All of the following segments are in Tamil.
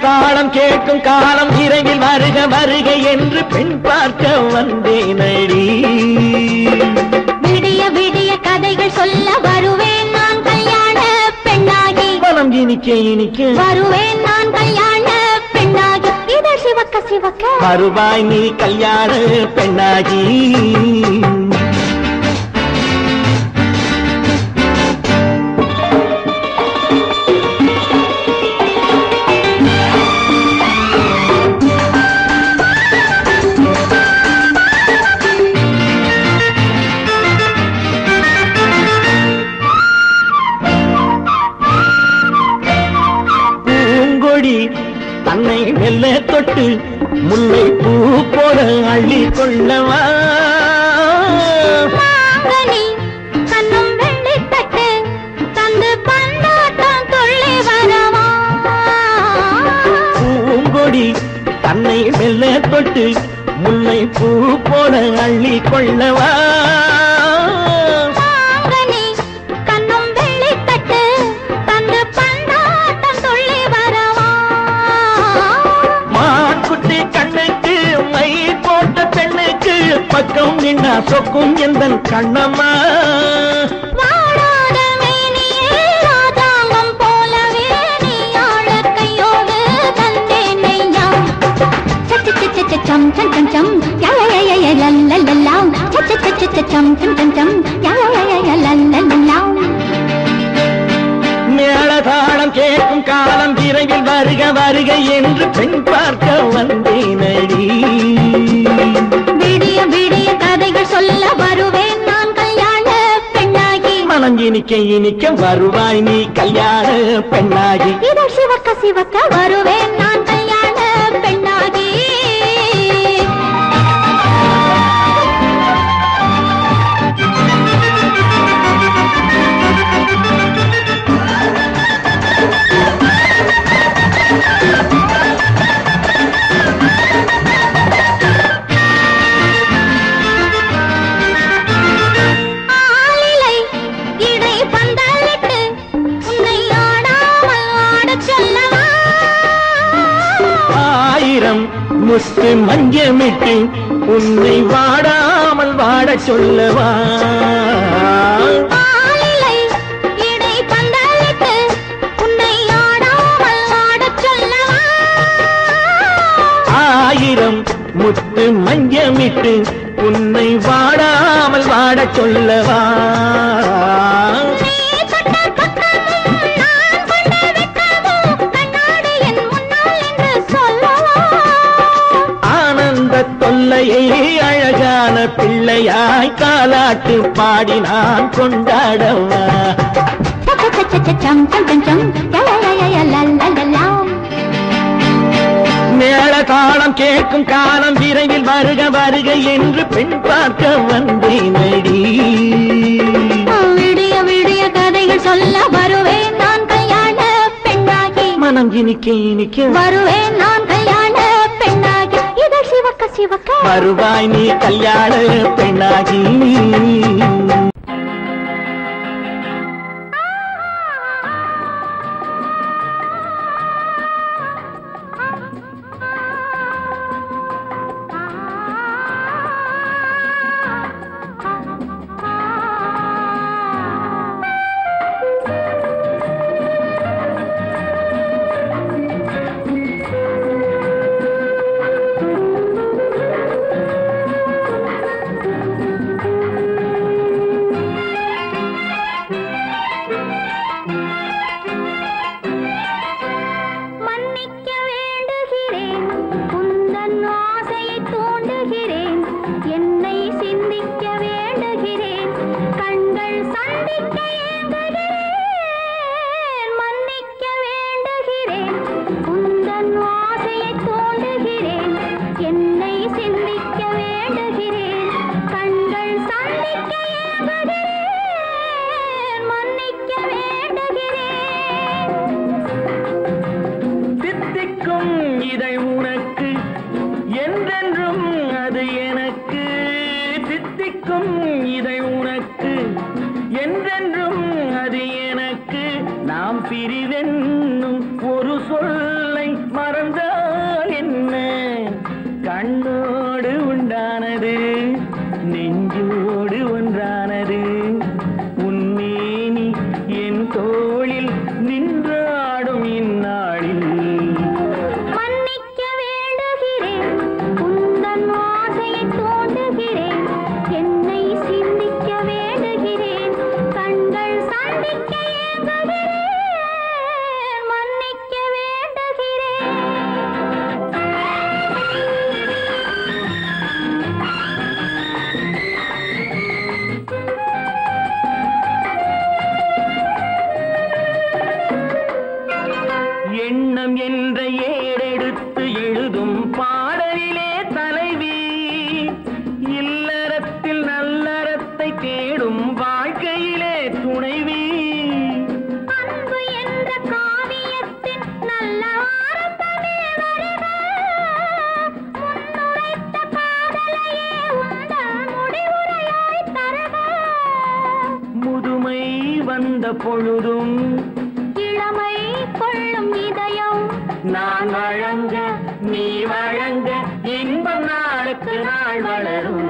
மேளதாளம் கேட்கும் காலம் விரைவில் வருக வருக என்று பெண் பார்க்க வந்தேனடி. விடிய விடிய கதைகள் சொல்ல வருவேன் நான் கல்யாண பெண்ணாகி. மனம் இனிக்க இனிக்க வருவேன் நான் கல்யாண பெண்ணாகி. இதழ் சிவக்க சிவக்க வருவாய் நீ கல்யாண பெண்ணாகி. தன்னை மெல்ல தொட்டு முல்லை பூ போல அள்ளி கொள்ளவா. கண்ணும் வெள்ளி தட்டு தந்து பந்தாட்டம் தொள்ளி வரவா. பூங்கொடி தன்னை மெல்ல தொட்டு முல்லை பூ போல அள்ளி கொள்ளவா. பக்கம் நின்னா சொக்கும் எந்தன் கண்ணம்மா. வாடாத மேனியே ராதாங்கம் போலவே நீ ஆழ கையோடு தந்தேனையா. சச்ச சச்ச சம் சம் சம் சம் யய லல்லல்லாம். சச்ச சச்ச சம் சம் சம் சம் யய லல்லல்லாம். மேளதாளம் கேட்கும் காலம் விரைவில் வருக வருக என்று பெண் பார்க்க வந்தேனடி. விடிய விடிய கதைகள் சொல்ல வருவேன் நான் கல்யாண பெண்ணாகி. மனம் இனிக்க இனிக்க வருவாய் நீ கல்யாண பெண்ணாகி. இதழ் சிவக்க சிவக்க வருவேன் நான் கல்யாண பெண்ணாகி. முத்து மஞ்சமிட்டு உன்னை வாடாமல் வாட சொல்லவா. ஆயிரம் முத்து மஞ்சமிட்டு உன்னை வாடாமல் வாட சொல்லவா. தொல்லையை அழகான பிள்ளையாய் காலாட்டு பாடி நான் கொண்டாடவா. மேளதாளம் கேட்கும் காலம் விரைவில் வருக வருக என்று பெண் பார்க்க வந்தேனடி. விடிய விடிய கதைகள் சொல்ல வருவேன் நான் கல்யாண பெண்ணாகி. மனம் இனிக்க இனிக்க வருவேன் நான் கல்யாண பெண்ணாகி. இதழ் சிவக்க சிவக்க வருவாய் நீ கல்யாண பெண்ணாகி. பிரிவென்னும் ஒரு சொல்லை மற கண்ணோடு உண்டானது நெஞ்சோடு ஒன்றானது உன்னேனி என் தோளில் நின்றாடும் இந்நாளில் மன்னிக்க வேண்டுகிறேன் உந்தன் ஆசையை தோண்டுகிறேன் என்னை சிந்திக்க வேண்டுகிறேன் கண்கள் சந்திக்க ஏங்குகிறேன் மன்னிக்க வேண்டுகிறேன் எண்ணம் என்ற ஏடெடுத்து எழுதும் பாடலிலே தலைவி இல்லறத்தில் நல்லறத்தை தேடும் வாழ்க்கையிலே துணைவி அன்பு என்ற காவியத்தின் நல்ல ஆரம்பமே வருக முன்னுரைத்த காதலையே உந்தன் முடிவுரையாய் தருக முதுமை வந்த பொழுதும் இளமை கொள்ளும் இதயம் நான் வழங்க நீ வழங்க இன்பம் நாளுக்கு நாள் வளரும்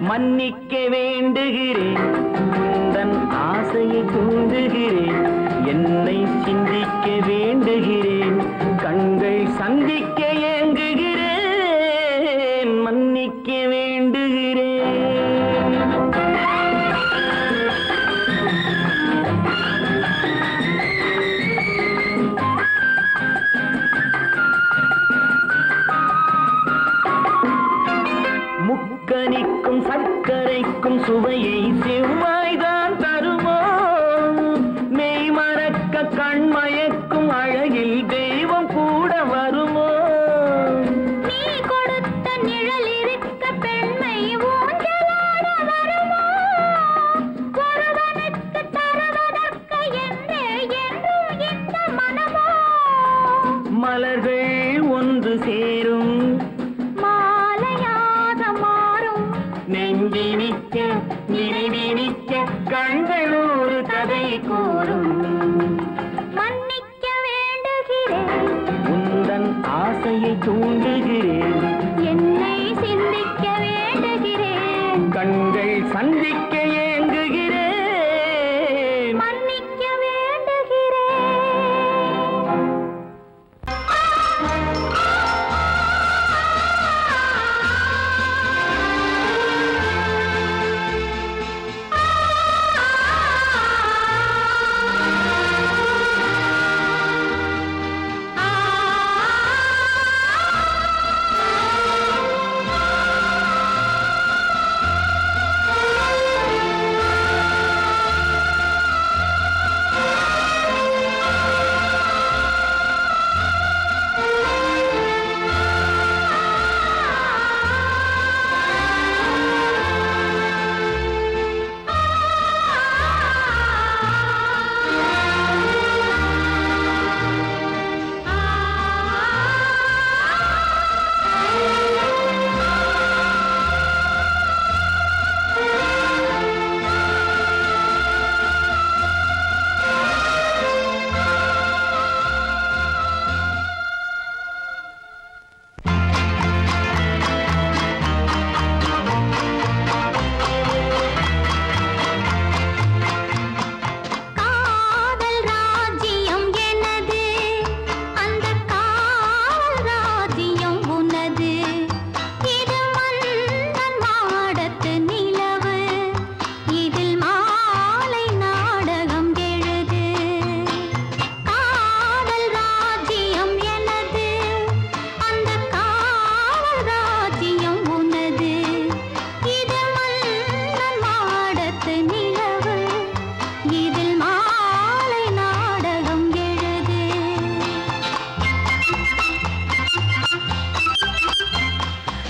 மன்னிக்க வேண்டுகிறேன் உந்தன் ஆசையை தூண்டுகிறேன் என்னை சிந்திக்க வேண்டுகிறேன் கண்கள் சந்திக்க ஏங்குகிறேன் மன்னிக்க வேண்டுகிறேன் முக்கனிக்கும் சர்க்கரைக்கும் சுவையை செவ்வாய்தான் தருமோ மெய் மறக்க கண்மயக்கும் அழகில் தெய்வம் கூட வருமோ நீ கொடுத்த நிழல் இருக்க பெண்மை ஊஞ்சலாட வருமோ ஒருவனுக்கு தருவதற்கு என்றே என்றும் இந்த மனமோ மலர்கள் ஒன்று சேரும் மாலையாக மாறும் நெஞ்சினிக்க நினைவினிக்க கண்கள் ஒரு கதை கூறும் மன்னிக்க வேண்டுகிறேன் உந்தன் ஆசையை தூண்டுகிறேன் என்னை சிந்திக்க வேண்டுகிறேன் கண்கள் சந்திக்க ஏங்குகிறேன் மன்னிக்க வேண்டுகிறேன்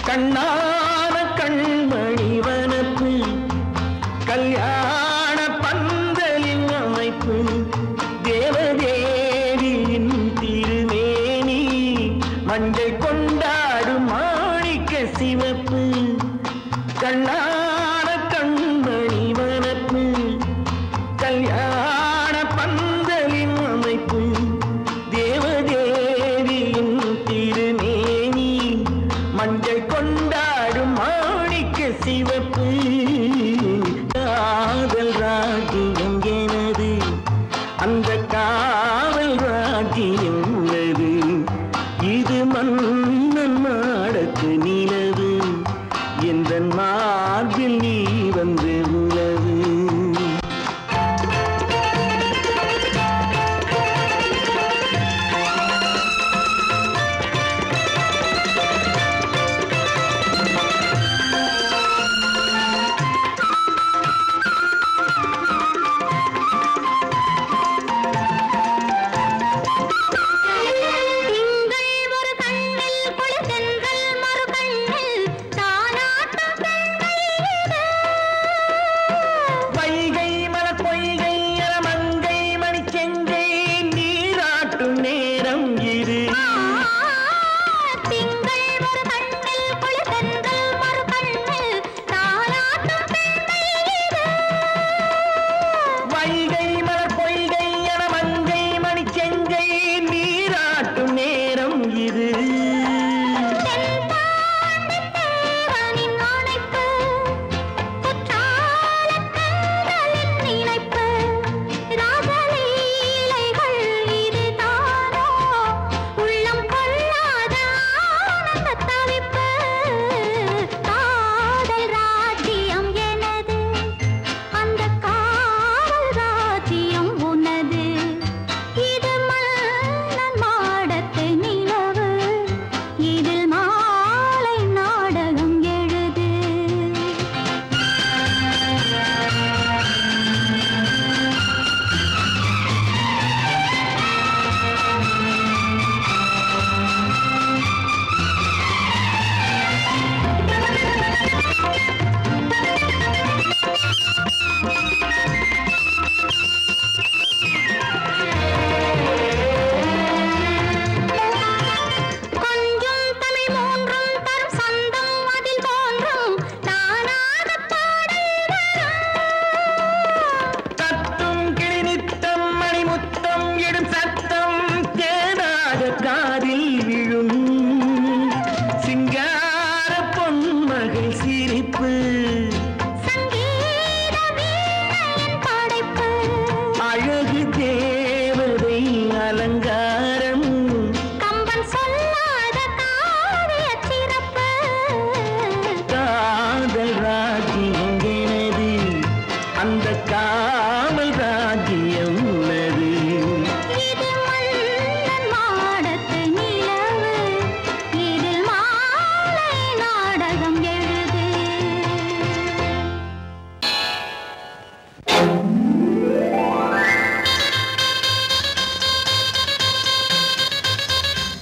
கண்ணான கண்மணி வனப்பு கல்யாண பந்தலின் அமைப்பு தேவதேவியின் திருமேனி மஞ்சள் கொண்டாடும் மாணிக்க சிவப்பு கண்ணான கண்மணி வனப்பு கல்யாண பந்தலின் அமைப்பு தேவதேவியின் திருமேனி மன்னன் மாடத்து நிலவு எந்தன் மார்பில் நீ வந்து உலவு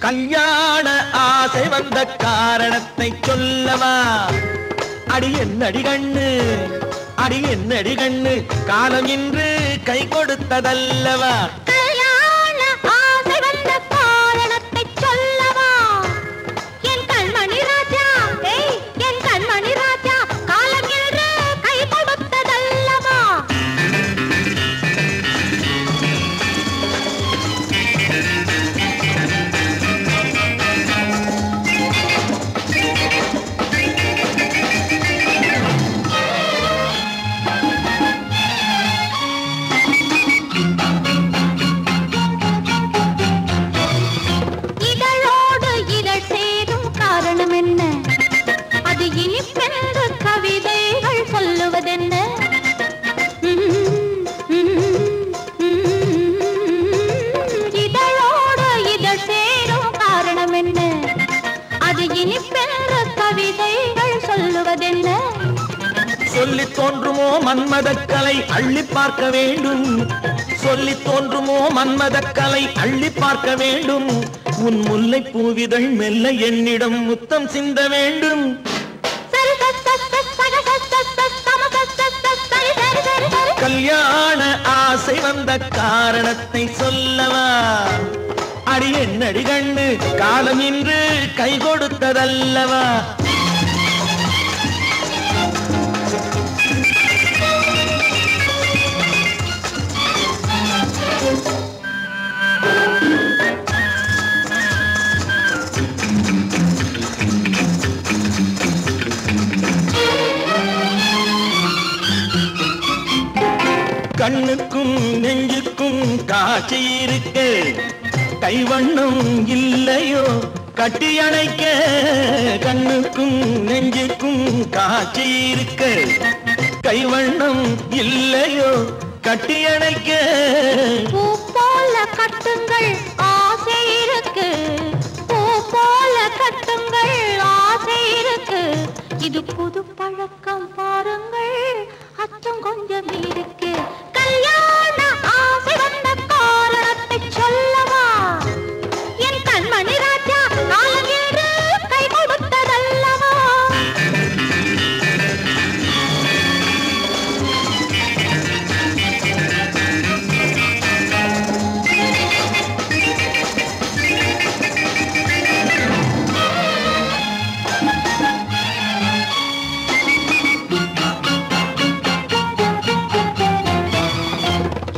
கல்யாண ஆசை வந்த காரணத்தை சொல்லவா அடி என்னடி கண்ணு அடி என்னடி கண்ணு காலம் இன்று கை கொடுத்ததல்லவா கல்யாண ஆசை வந்த காரணத்தை சொல்லவா என் கண்மணி ராஜா என் கண்மணி ராஜா காலம் இன்று கை கொடுத்ததல்லவா சொல்லி தோன்றுமோ மன்மதக்கலை அள்ளி பார்க்க வேண்டும் சொல்லி தோன்றுமோ மன்மதக்கலை அள்ளி பார்க்க வேண்டும் உன் முல்லை பூவிதழ் மெல்ல என்னிடம் முத்தம் சிந்த வேண்டும் கல்யாண ஆசை வந்த காரணத்தை சொல்லவா அடி என்னடி கண்ணு காலம் இன்று கை கொடுத்ததல்லவா கண்ணுக்கும் நெஞ்சுக்கும் காட்சி இருக்கு கைவண்ணம் இல்லையோ கட்டி அணைக்க கண்ணுக்கும் நெஞ்சுக்கும் காட்சி இருக்க கைவண்ணம் இல்லையோ கட்டி அணைக்க பூ போல கட்டுங்கள் ஆசை இருக்கு பூ போல கட்டுங்கள் ஆசை இருக்கு இது புது பழக்கம் பாருங்கள் அச்சம் கொஞ்சம் இருக்கு கல்யாண ஆசை வந்த காரணத்தை சொல்லவா என் கண்மணி ராஜா நாளேறு கை கொடுத்ததல்லவா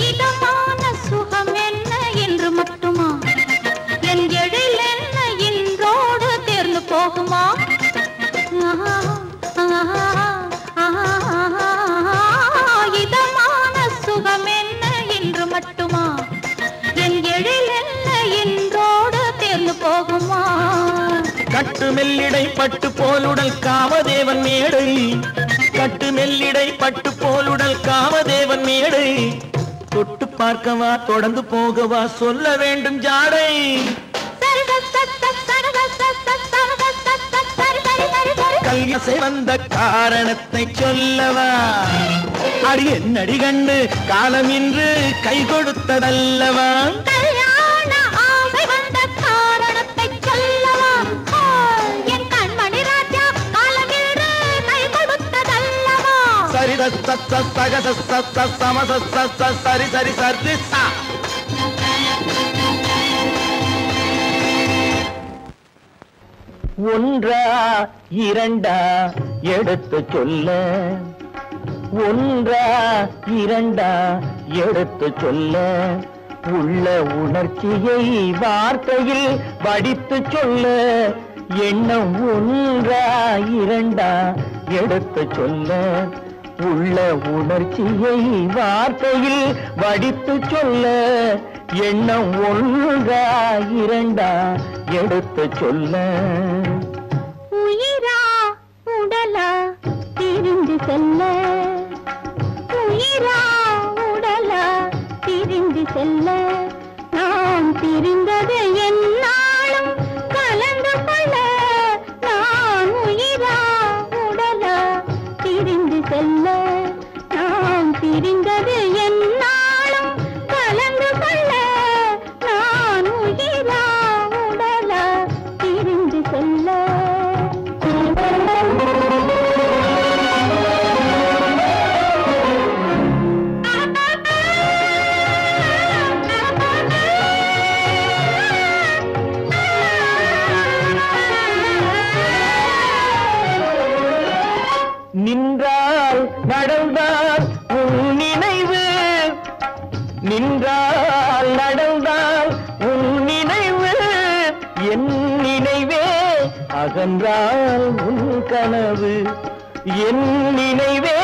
இதமான சுகம் என்ன என்று மட்டுமா என் எழில் என்ன என்றோடு தேர்ந்து போகுமா கட்டு மெல்லிடை பட்டு போலுடல் காமதேவன் மேடை கட்டு மெல்லிடை பட்டு போலுடல் காமதேவன் மேடை தொட்டு பார்க்கவா தொடர்ந்து போகவா சொல்ல வேண்டும் ஜாடை கல்யாசை வந்த காரணத்தை சொல்லவா அடி என்னடி கண்டு காலம் இன்று கை கொடுத்ததல்லவா கல்யாண ஆசை வந்த காரணத்தை சொல்லவா என் கண்மணி ராஜா காலம் இன்று கை கொடுத்ததல்லவா சரி சகச சமச சரி சரி சரி ஒன்றா இரண்டா எடுத்து சொல்ல ஒன்றா இரண்டா எடுத்து சொல்ல உள்ள உணர்ச்சியை வார்த்தையில் வடித்து சொல்ல எண்ணம் ஒன்றா இரண்டா எடுத்து சொல்ல உள்ள உணர்ச்சியை வார்த்தையில் வடித்து சொல்ல எண்ணம் ஒன்றா இரண்டா எடுத்து சொல்ல உயிரா உடலா திரிந்து செல்ல உயிரா உடலா திரிந்து செல்ல நாம் திரிந்தது என்னாலும் கலந்து கொள்ள நான் உயிரா உடலா திரிந்து செல்ல நாம் திரிந்தது என்னாலும் கலந்து கொள்ள நான் உயிரா உடலா திரிந்து செல்ல நின்றால் நடந்தால் உன் நினைவு நின்றால் நடந்தால் உன் நினைவு என் நினைவே அகன்றால் உன் கனவு என் நினைவே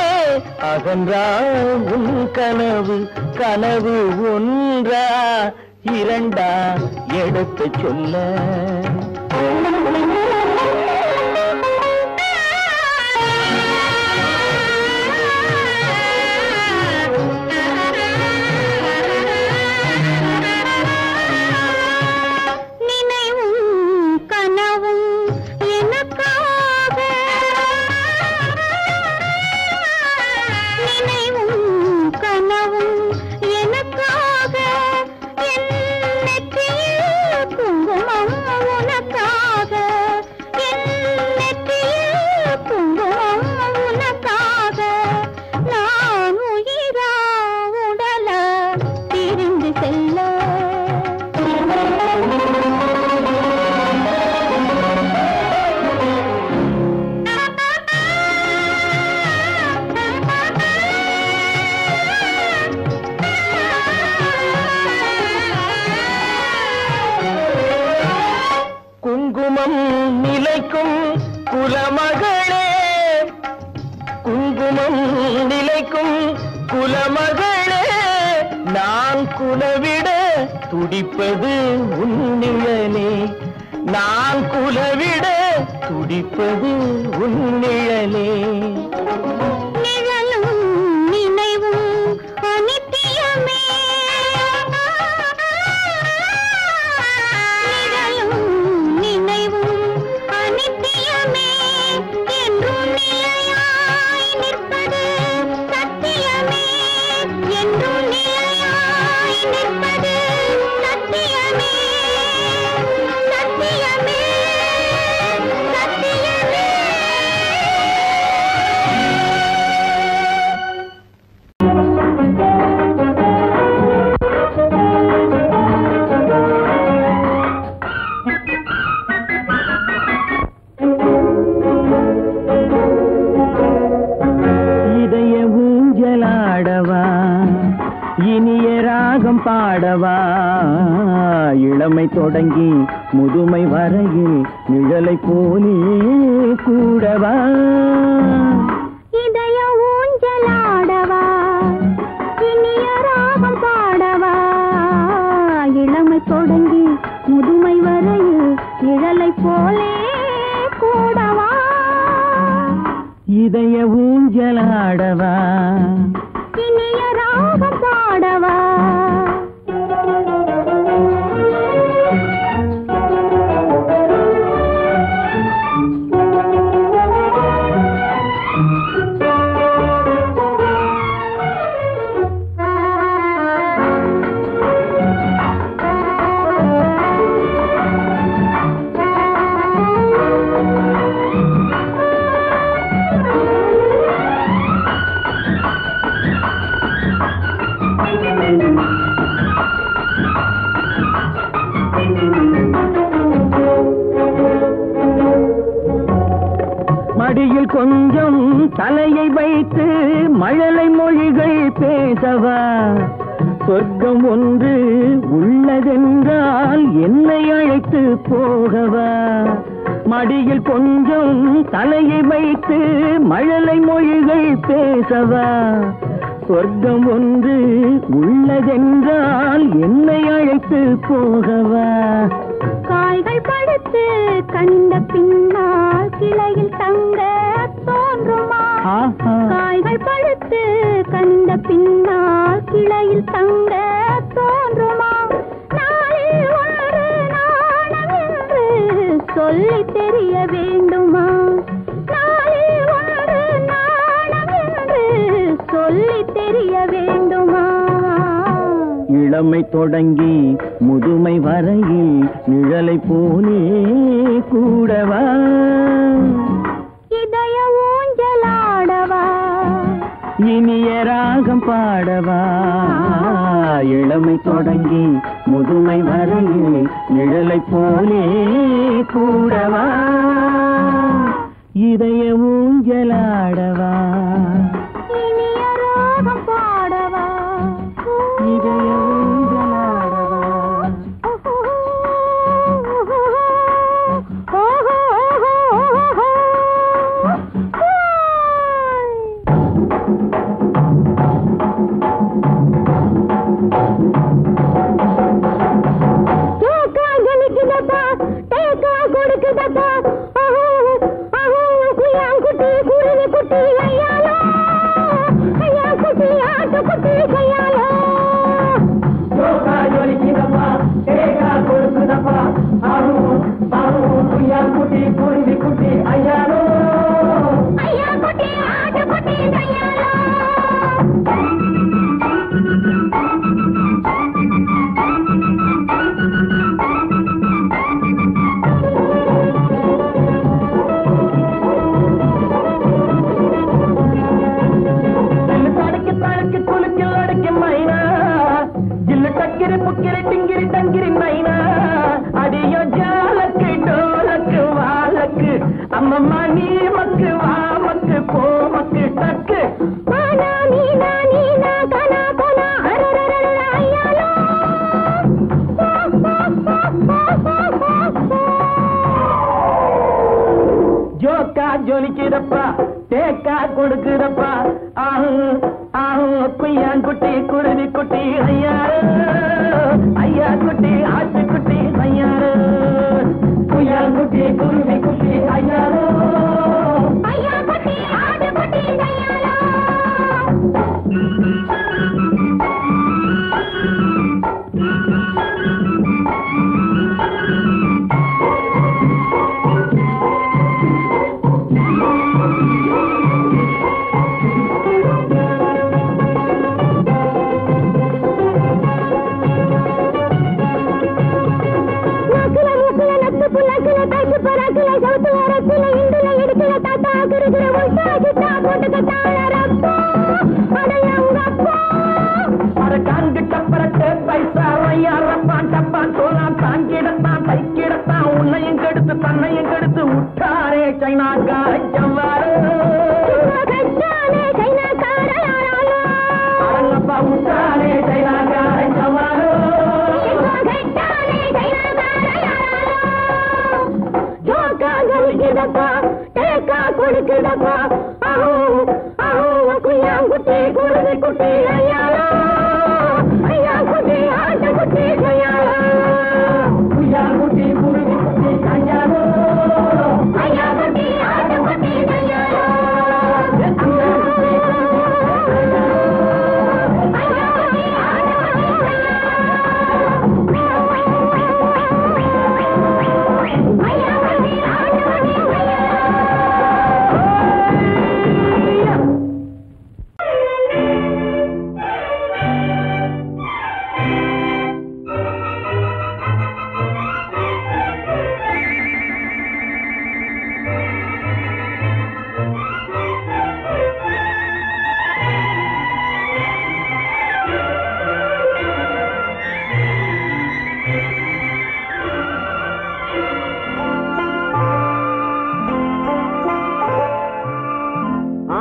அகன்றால் உன் கனவு கனவு ஒன்றா இரண்டா எடுத்து சொல்ல குங்குமம் நிலைக்கும் குலமகளே குங்குமம் நிலைக்கும் குலமகளே நான் குலவிட துடிப்பது உன் நிழலே நான் குலவிட துடிப்பது உன் நிழலே. நிழலும் நினைவும் அனித்தியமே. நிழலும் நினைவும் அனித்தியமே. என்றும் நிலையாய் நிற்பது சத்தியமே. என்றும் நிலையாய் நிற்பது சத்தியமே. சத்தியமே சத்தியமே. இதய ஊஞ்சலாடவா இனிய ராகம் பாடவா இளமை தொடங்கி முதுமை வரையில் நிழலை போலே கூடவா. இதய ஊஞ்சலாடவா இனிய ராகம் பாடவா இளமை தொடங்கி முதுமை வரையில் நிழலை போலே கூடவா. இதய ஊஞ்சலாடவா இனிய ராகம் பாடவா. மடியில் கொஞ்சம் தலையை வைத்து மழலை மொழிகள் பேசவா. சொர்க்கம் ஒன்று உள்ளதென்றால் என்னை அழைத்து போகவா. மடியில் கொஞ்சம் தலையை வைத்து மழலை மொழிகள் பேசவா. சொர்க்கம் ஒன்று உள்ளதென்றால் என்னை அழைத்து போகவா. காய்கள் படுத்து கண்ட பின்னால் கிளையில் தங்க தோன்றுமா. காய்கள் படுத்து கண்ட பின்னால் கிளையில் தங்க தோன்றுமா. நாளில் ஒரு நாணம் என்று சொல்லி தெரிய வேண்டுமா. நாளில் ஒரு நாணம் என்று சொல்லி தெரிய வேண்டுமா. இளமை தொடங்கி முதுமை வரையில் நிழலை போலே கூடவா. இதய ஊஞ்சலாடவா இனிய ராகம் பாடவா இளமை தொடங்கி முதுமை வரையில் நிழலை போலே கூடவா. இதய ஊஞ்சலாடவா இனிய ராகம் பாடவா. இதய ஜொலிக்கிறப்பா தேக்கா கொடுக்கிறப்பா ஆஹு ஆஹு குய்யான் குட்டி குருவி குட்டி ஐயா ஐயா குட்டி ஆட்டு குட்டி ஐயா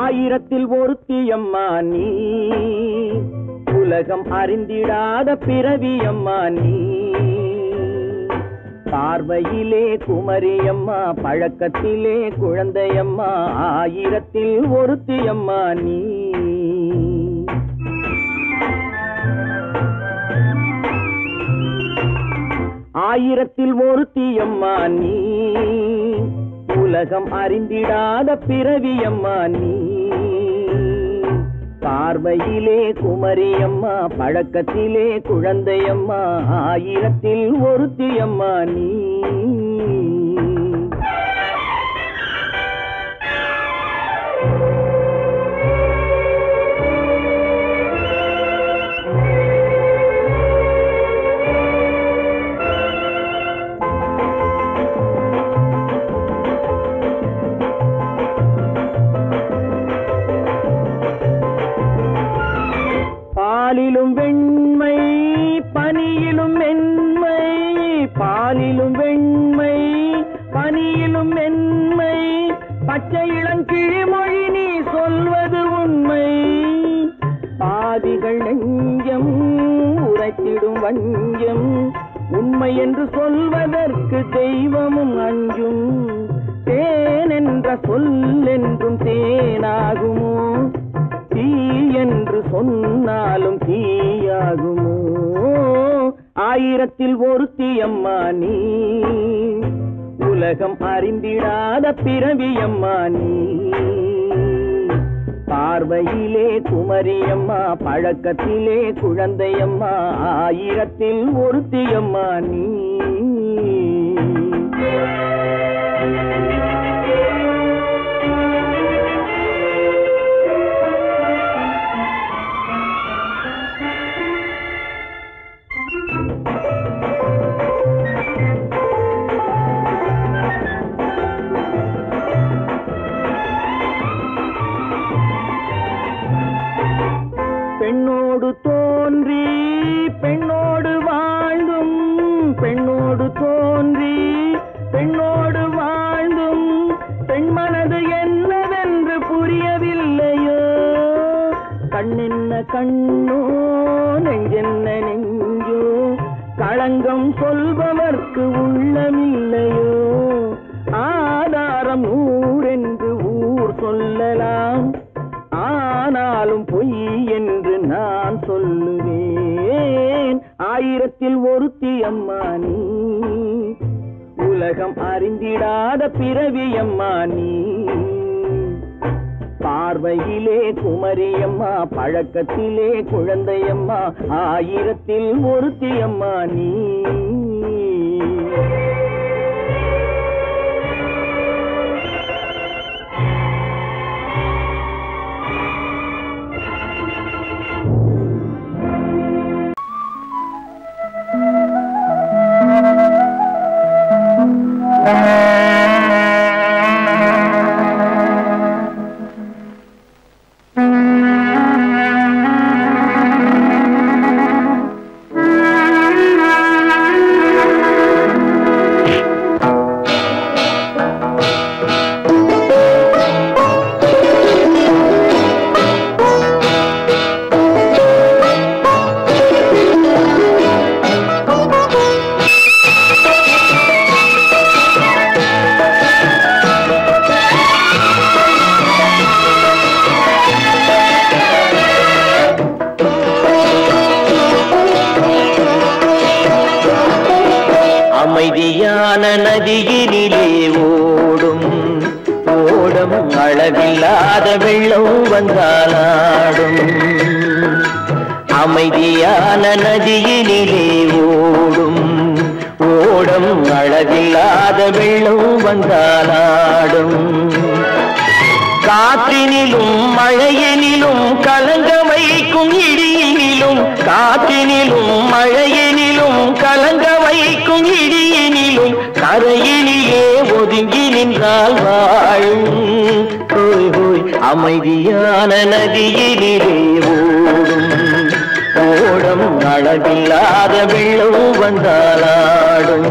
ஆயிரத்தில் ஒருத்தியம்மா நீ, உலகம் அறிந்திடாத பிறவியம்மா நீ. பார்வையிலே குமரியம்மா, பழக்கத்திலே குழந்தையம்மா, ஆயிரத்தில் ஒருத்தியம்மா நீ. ஆயிரத்தில் ஒருத்தியம்மா நீ, உலகம் அறிந்திடாத பிறவியம்மா நீ. பார்வையிலே குமரியம்மா, பழக்கத்திலே குழந்தையம்மா, ஆயிரத்தில் ஒருத்தியம்மா நீ. பாலிலும் வெண்மை பனியிலும் மென்மை, பாலிலும் வெண்மை பனியிலும் மென்மை, பச்சை இளங்கிழிமொழி நீ சொல்வது உண்மை. பாதிகள் நெஞ்சம் உரைத்திடும் வஞ்சம், உண்மை என்று சொல்வதற்கு தெய்வமும் அஞ்சும். தேன் என்ற சொல் என்றும் தேனாகுமோ, தீ என்று சொன்னாலும் தீயாகுமோ. ஆயிரத்தில் ஒருத்தியம்மா நீ, உலகம் அறிந்திடாத பிறவியம்மா நீ. பார்வையிலே குமரியம்மா, பழக்கத்திலே குழந்தையம்மா, ஆயிரத்தில் ஒருத்தியம்மா நீ. பெண்ணோடு தோன்றி பெண்ணோடு வாழ்ந்தும், பெண்ணோடு தோன்றி பெண்ணோடு வாழ்ந்தும், பெண்மனது என்னவென்று புரியவில்லையோ. கண்ணென்ன கண்ணோ, நெஞ்சென்ன நெஞ்சோ, களங்கம் சொல்பவர்க்கு உள்ளமில்லையோ. ஆதாரம் நூறென்று ஊர் சொல்லலாம், ஆனாலும் பொய் என்று நான் சொல்லுவேன். ஆயிரத்தில் ஒருத்தியம்மா நீ, உலகம் அறிந்திடாத பிறவியம்மா நீ. பார்வையிலே குமரியம்மா, பழக்கத்திலே குழந்தையம்மா, ஆயிரத்தில் ஒருத்தியம்மா நீ. நதியினிலே ஓடும் ஓடம் அளவில்லாத வெள்ளம் வந்தாலாடும் அமைதியான நதியினிலே ஓடும் ஓடம் அளவில்லாத வெள்ளம் வந்தாலாடும் காற்றினிலும் மழையினிலும் கலங்க வைக்கும் இடியினிலும் காற்றினிலும் மழையினிலும் கலங்க வைக்கும் இடியினிலும் கரையினிலே ஒதுங்கி நின்றால் வாழும் ஹோய் ஹோய் அமைதியான நதியினிலே ஓடும் ஓடம் அளவில்லாத வெள்ளம் வந்தாலாடும்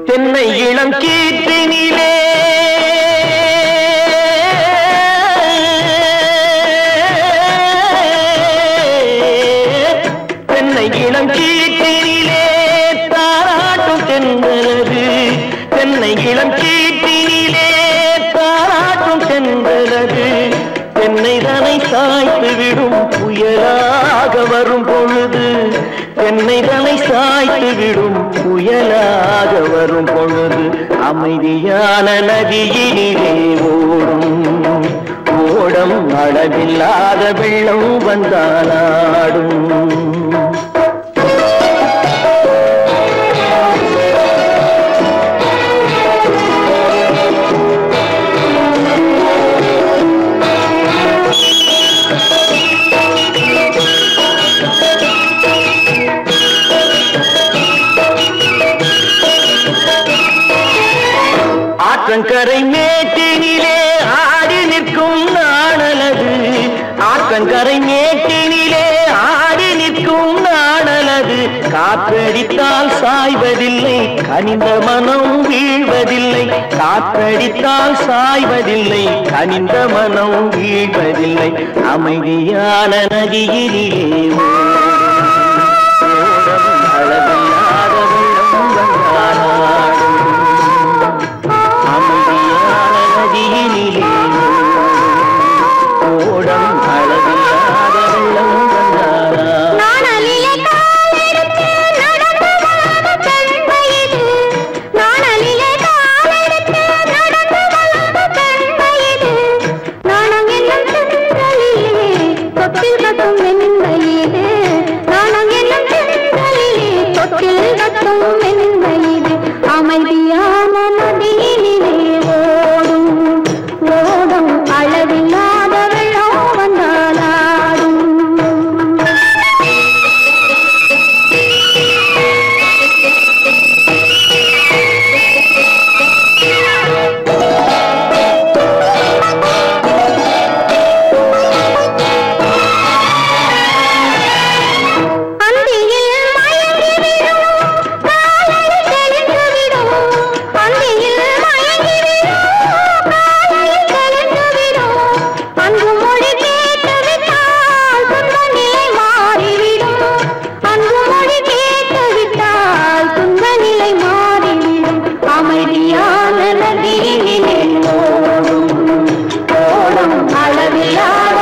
தென்னை இளம் கீற்றினிலே தென்னை இளம் கீற்றினிலே தாராட்டும் தென்றலது தென்னை இளம் கீற்றினிலே தாராட்டும் தென்றலது தென்னை தனை சாய்த்து விடும் புயலாக வரும் பொழுது தென்னை தலை சாய்த்து விடும் புயலாக வரும் பொழுது அமைதியான நதியினிலே ஓடும் ஓடம் அளவில்லாத வெள்ளம் வந்தாலாடும் ஆற்றங்கரை மேட்டினிலே ஆடி நிற்கும் நாணலது ஆற்றங்கரை மேட்டினிலே ஆடி நிற்கும் நாணலது காற்றடித்தால் சாய்வதில்லை கனிந்த மனம் வீழ்வதில்லை காற்றடித்தால் சாய்வதில்லை கனிந்த மனம் வீழ்வதில்லை அமைதியான நதியிலே அளவில்லாத வெள்ளம் வந்தாலாடும் அமைதியான நதியினிலே ஓடம் அளவில்லாத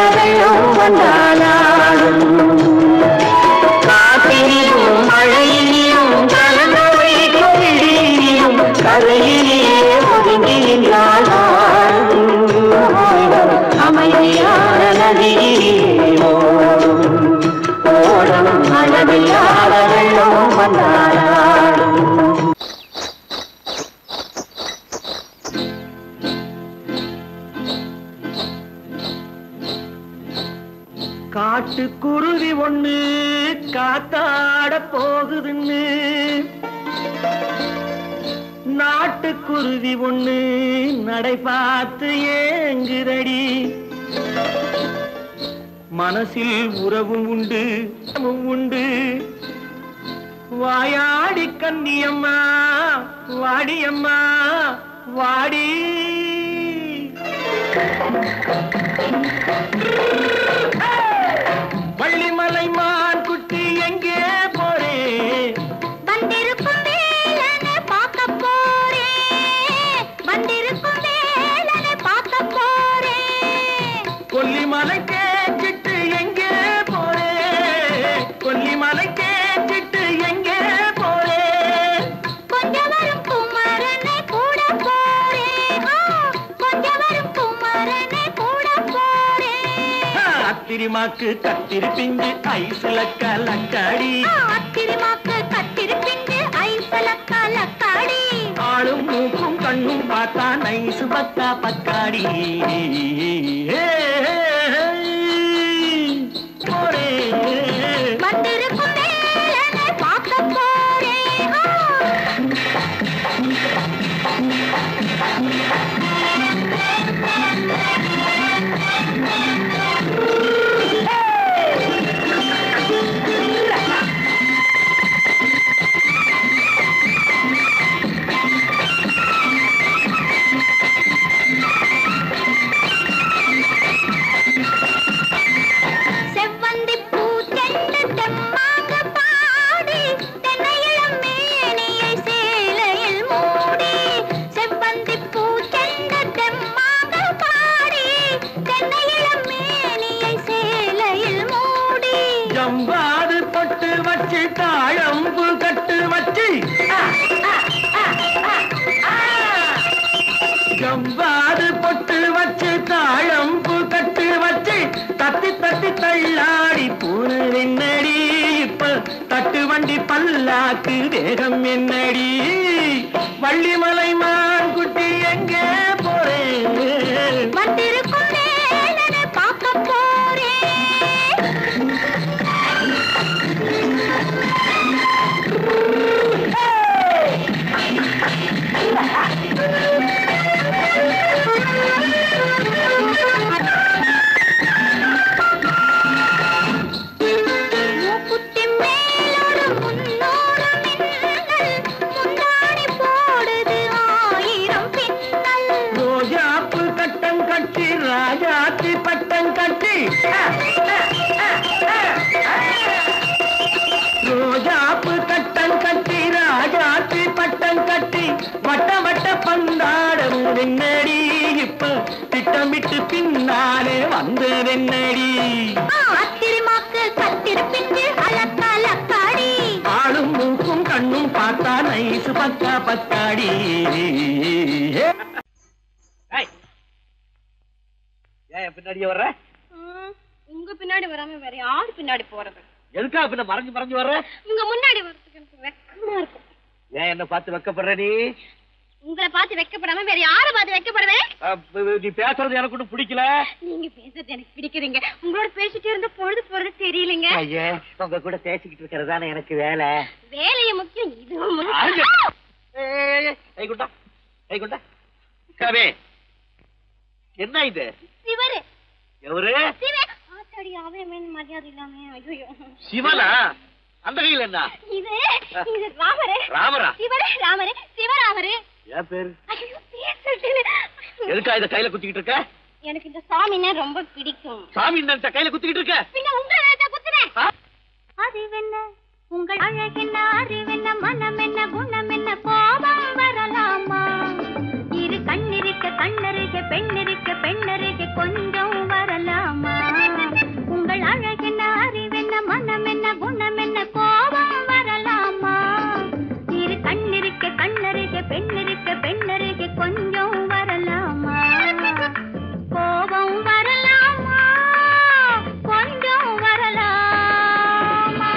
வெள்ளம் வந்தாலாடும் அமைதியான நதியினிலே ஓடும் ஓடும் அளவில்லாத வெள்ளம் வந்தாலாடும் காட்டுக்குருவி ஒண்ணு காத்தாட போகுதுன்னு நாட்டுக்குருவி ஒண்ணு நடை பார்த்து ஏங்குதடி மனசில் உறவும் உண்டு உண்டு வாயாடி கன்னியம்மா வாடியம்மா வாடி வள்ளிமலை மான் குட்டி எங்கே போறே வந்திருக்கும் ஆத்திரிமாக்கு கத்திரி பிஞ்சு ஐசுல கலக்காடி ஆத்திரிமாக்கு கத்திரி பிஞ்சு ஐசுல கலக்காடி ஆளும் மூக்கும் கண்ணும் பார்த்தா நைசு பக்கா பக்காடி வந்திருக்கும் வேலனை பார்க்க போறேன் ஜம்பாது பொட்டு வச்சு தாழம்பு கட்டு வச்சு ஜம்பாது பொட்டு வச்சு தாழம்பு கட்டு வச்சு தட்டி தட்டி தள்ளாடி பூரு என்னடி இப்ப தட்டு வண்டி பல்லாக்கு வேகம் என்னடி வள்ளிமலை மான் குட்டி எங்கே போறேன் வந்திருக்கும் வேலனை பார்க்க போறேன் ராஜாத்தி பட்டம் கட்டி ரோஜாப்பு கட்டம் கட்டி ராஜாத்தி பட்டம் கட்டி வட்ட வட்ட பந்தாடம் வெண்ணடி இப்ப திட்டமிட்டு பின்னாலே வந்து வெண்ணடி ஆத்திரிமாக்கு கத்திரி பிஞ்சு அலக்காடி ஆளும் மூக்கும் கண்ணும் பார்த்தா நைசு பக்கா பக்காடி பின்னாடியே வர்ற உங்க பின்னாடி வராம வேற யாரு பின்னாடி போறது எதுக்கா பின்ன மறைஞ்சு மறைஞ்சு வர்ற உங்க முன்னாடி வரதுக்கு எனக்கு வெக்கமா இருக்கு ஏன் என்ன பார்த்து வெக்கப்படுற நீ உங்களை பார்த்து வெக்கப்படாம வேற யார பார்த்து வெக்கப்படுவேன் நீ பேசுறது எனக்கு ஒன்றும் பிடிக்கல நீங்க பேசுறது எனக்கு பிடிக்குதுங்க உங்களோட பேசிட்டே இருந்த பொழுது போறது தெரியலங்க ஐயா உங்க கூட பேசிக்கிட்டு இருக்கிறதானே எனக்கு வேலை வேலையை முக்கியம் இதுவும் கைகுண்டா கைகுண்டா கவே என்ன இது சிவரு எவரு ஆத்தாடி அவன் மரியாதை இல்லாம ஐயோ சிவனா அந்த கையில் என்ன இது இது ராமரு ராமரா சிவரு ராமரு சிவராமரு ஏன் பேரு ஐயோ பேசிட்டேன் எதுக்கா இத கையில குத்திக்கிட்டு இருக்க எனக்கு இந்த சாமின்னா ரொம்ப பிடிக்கும் சாமி இந்த கையில குத்திக்கிட்டு இருக்க பின்ன உங்களை குத்துறேன் அறிவென்ன உங்கள் அழகென்ன அறிவென்ன மனம் என்ன குணம் என்ன கோபம் வரலாமா இரு கண்ணிருக்க கண்ணருக பெண்ணிருக்க பெண்ணருக கொஞ்சம் வரலாமா உங்கள் அழகென்ன அறிவென்ன மனம் என்ன குணம் என்ன கோபம் வரலாமா இரு கண்ணிருக்க கண்ணருக பெண்ணிருக்க பெண்ணருக கொஞ்சம் வரலாமா கோபம் வரலாமா கொஞ்சம் வரலாமா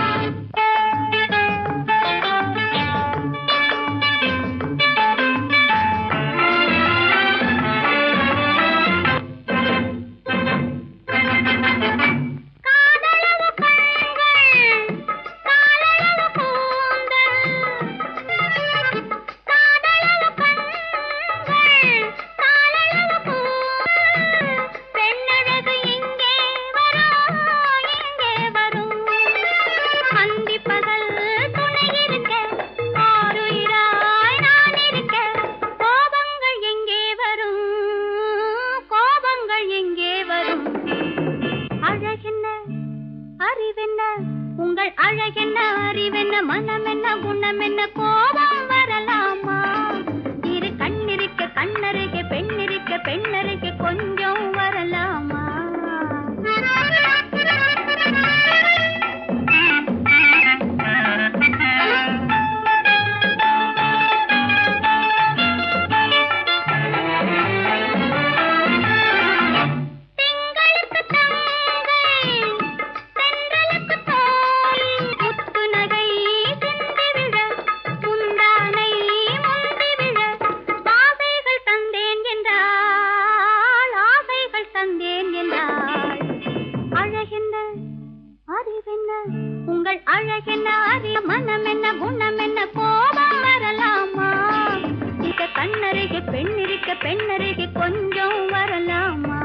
பெண்ணருகே கொஞ்சம் வரலாமா?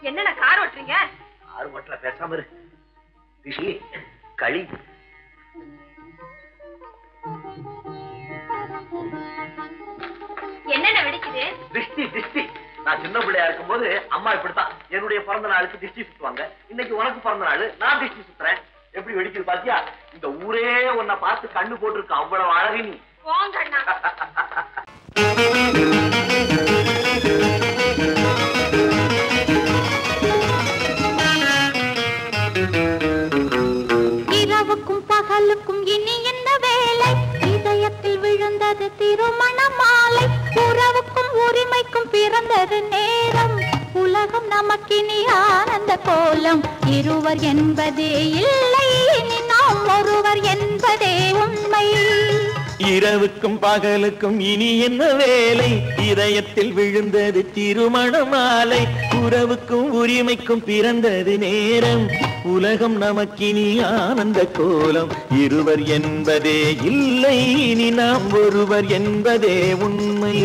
என்னடா கார் ஓட்டுறீங்க? ஆறு மட்டும் பேசாம இரு. திஷி களி என்னென்ன வெடிக்குது? திஷ்டி திஷ்டி. நான் சின்ன பிள்ளையா இருக்கும் போது அம்மா இப்படித்தான் என்னுடைய பிறந்த நாளுக்கு திஷ்டி சுத்துவாங்க. இன்னைக்கு உனக்கு பிறந்த நாள், நான் திஷ்டி சுத்துறேன். எப்படி வெடிக்குது பாத்தியா? இந்த ஊரே உன்னை பார்த்து கண்ணு போட்டிருக்கு. அவ்வளவு அழகு நீ. போங்கண்ணா. இரவுக்கும் பகலுக்கும் இனி என்ன வேலை? இதயத்தில் விழுந்தது திருமண மாலை. உறவுக்கும் உரிமைக்கும் பிறந்தது நேரம். உலகம் நமக்கினி ஆனந்த கோலம். இருவர் என்பதே இல்லை, இனி நாம் ஒருவர் என்பதே உண்மை. இரவுக்கும் பகலுக்கும் இனி என்ன வேலை? இதயத்தில் விழுந்தது திருமண மாலை. உறவுக்கும் உரிமைக்கும் பிறந்தது நேரம். உலகம் நமக்கினி ஆனந்த கோலம். இருவர் என்பதே இல்லை, இனி நாம் ஒருவர் என்பதே உண்மை.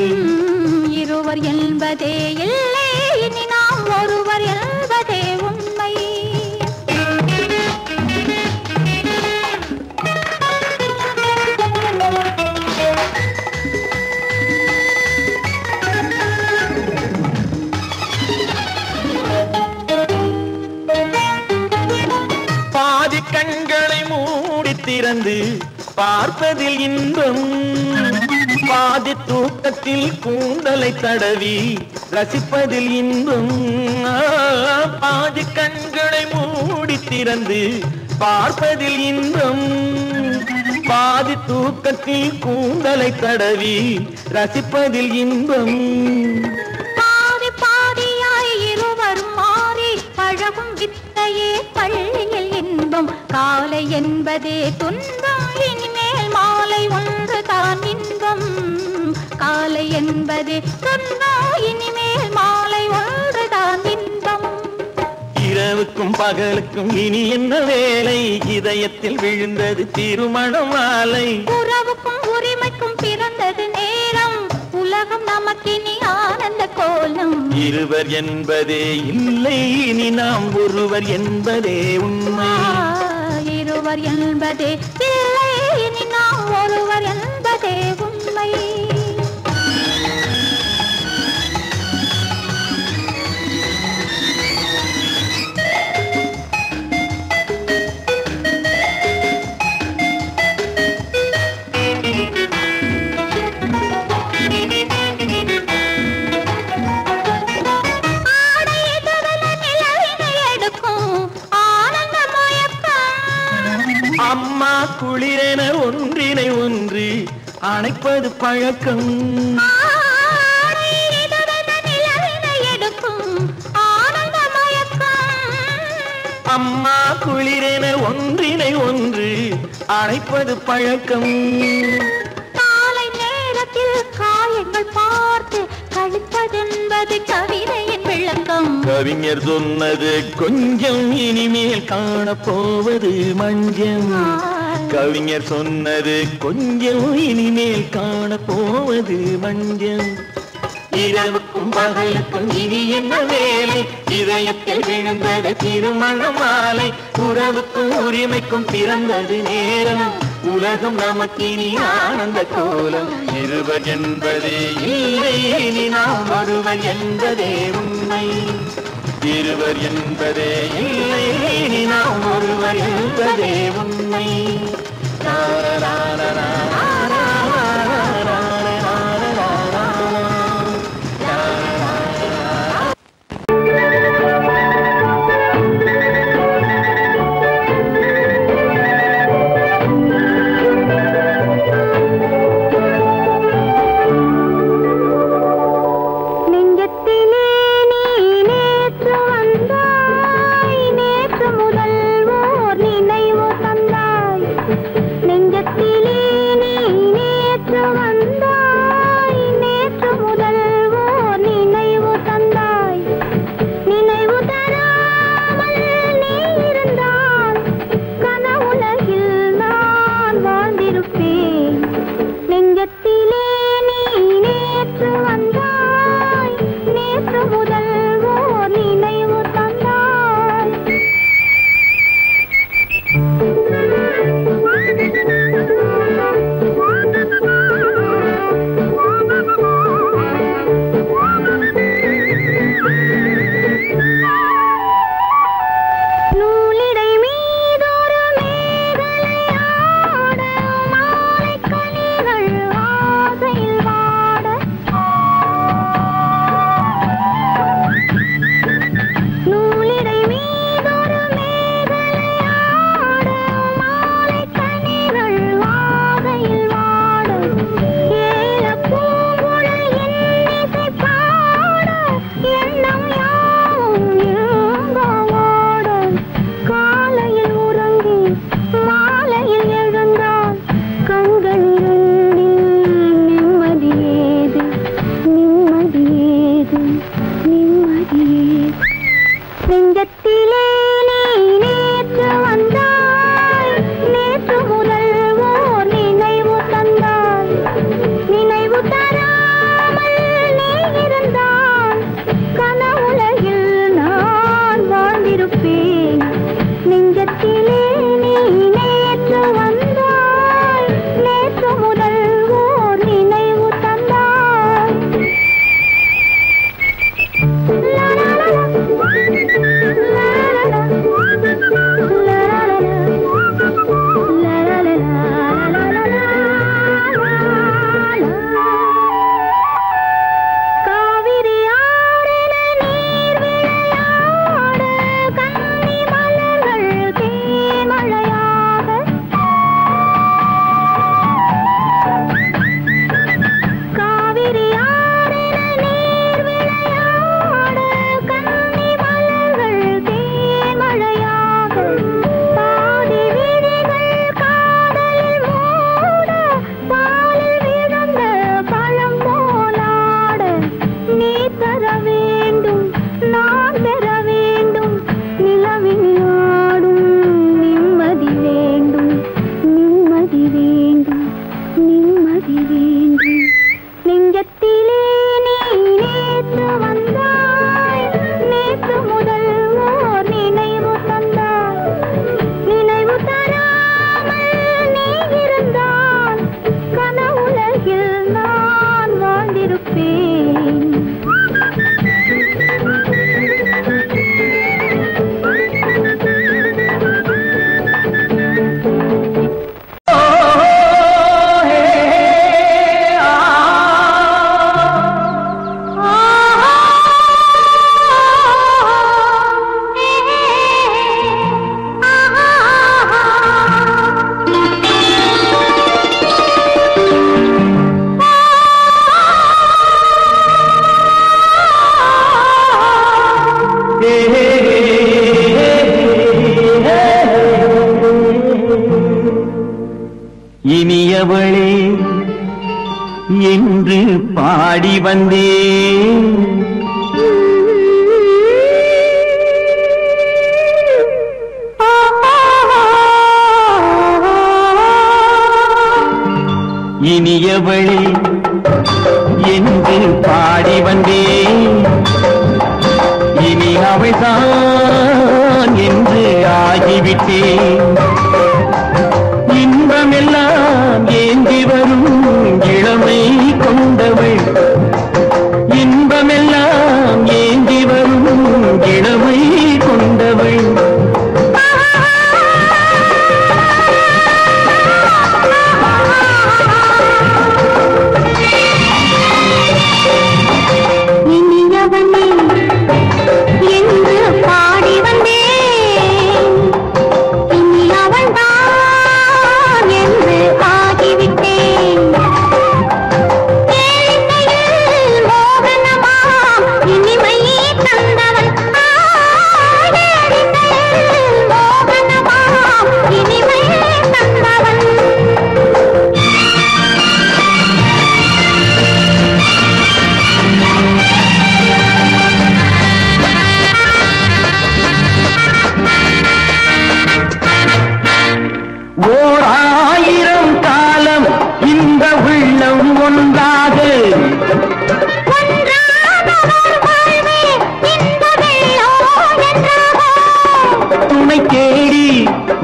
இருவர் என்பதே இல்லை, இனி நாம் ஒருவர் என்பதே உண்மை. பாதி கண்களை மூடி திறந்து பார்ப்பதில் இன்பம். பாதி தூக்கத்தில் கூந்தலை தடவி ரசிப்பதில் இன்பம். பாதி கண்களை மூடி திறந்து பார்ப்பதில் இன்பம். பாதி தூக்கத்தில் கூந்தலை தடவி ரசிப்பதில் இன்பம். பாதி பாதியாய் இருவர் மாறி பழகும் வித்தையே பள்ளியில் இன்பம். காலை என்பதே துன்பம், இனிமேல் மாலை ஒன்று தான் இன்பம். காலை என்பதே துன்பம், இனிமேல் மாலை ஒன்று தான் இன்பம். இரவுக்கும் பகலுக்கும் இனி என்ன வேலை? இதயத்தில் விழுந்தது திருமண மாலை. உறவுக்கும் உரிமைக்கும் பிறந்தது நேரம். உலகம் நமக்கினி ஆனந்த கோலம். இருவர் என்பதே இல்லை, இனி நாம் ஒருவர் என்பதே உண்மை. இருவர் என்பதே இல்லை, இனி நாம் ஒருவர் என்பதே உண்மை. அம்மா குளிரென ஒன்றினை ஒன்று அணைப்பது பழக்கம். அம்மா குளிரென ஒன்றினை ஒன்று அணைப்பது பழக்கம். காலை நேரத்தில் காயங்கள் பார்த்து கழிப்பதென்பது கவிதையின் விளக்கம். கவிஞர் சொன்னது கொஞ்சம், இனிமேல் காணப்போவது மஞ்சம். கவிஞர் சொன்னது கொஞ்சம், இனிமேல் காணப்போவது மஞ்சம். இரவுக்கும் பகலுக்கும் இனி என்ன வேலை? இதயத்தில் விழுந்தது திருமண மாலை. உறவுக்கும் உரிமைக்கும் பிறந்தது நேரம். உலகம் நமக்கினி ஆனந்த கோலம். இருவர் என்பதே இல்லை, இனி நாம் ஒருவர் என்பதே உண்மை. இருவர் என்பதே இல்லை, இனி நாம் ஒருவர் என்பதே உண்மை. இனியவளே என்று பாடி வந்தேன். இனியவளே என்று பாடி வந்தேன். இனி அவள்தான் என்று ஆகிவிட்டேன். இன்பமெல்லாம் ஏந்தி வரும் இளமை கொண்டவள். இன்பமெல்லாம் ஏந்தி வரும் இளமை கொண்டவள்.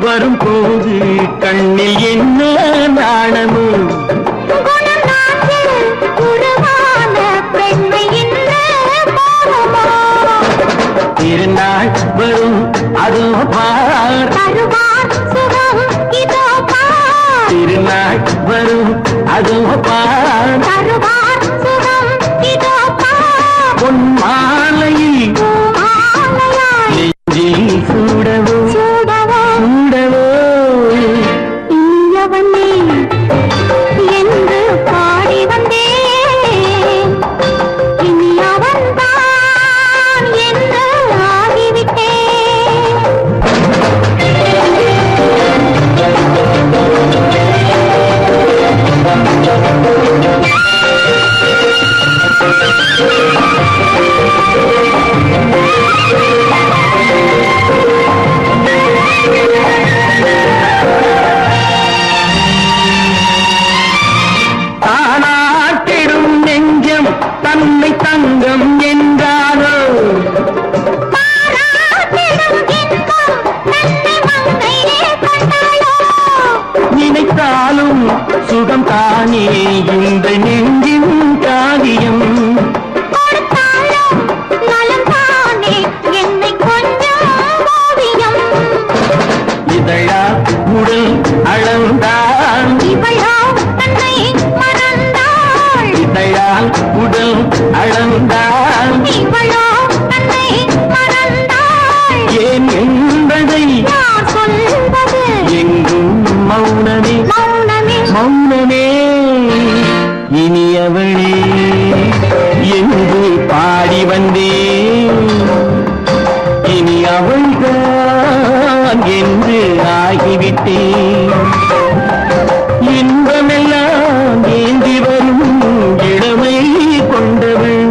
வரும்போது கண்ணில் என்ன நாணமோ திருநாள் வரும் அதோ பார். திருநாள் வரும் அதோ பார். பொன் மாலையில் நெஞ்சில் சூடவோ சூடவோ. இனியவனே என்று பாடி வந்தேன். இனி அவன்தான் என்று ஆகிவிட்டேன். தானாட்டிடும் நெஞ்சம் தன்னை தங்கம் என்றாரோ. நினைத்தாலும் சுகம் தானே இந்த நெஞ்சின் காரியம். இதழா உடல் அளந்தான். இதழால் உடல் அளந்தான். ஏன் என்பதை எங்கும் மௌனமே மௌனமே. இனியவளே என்று பாடி வந்தேன். இனி அவள்தான் என்று ஆகிவிட்டேன். இன்பமெல்லாம் ஏந்தி வரும் இளமை கொண்டவள்.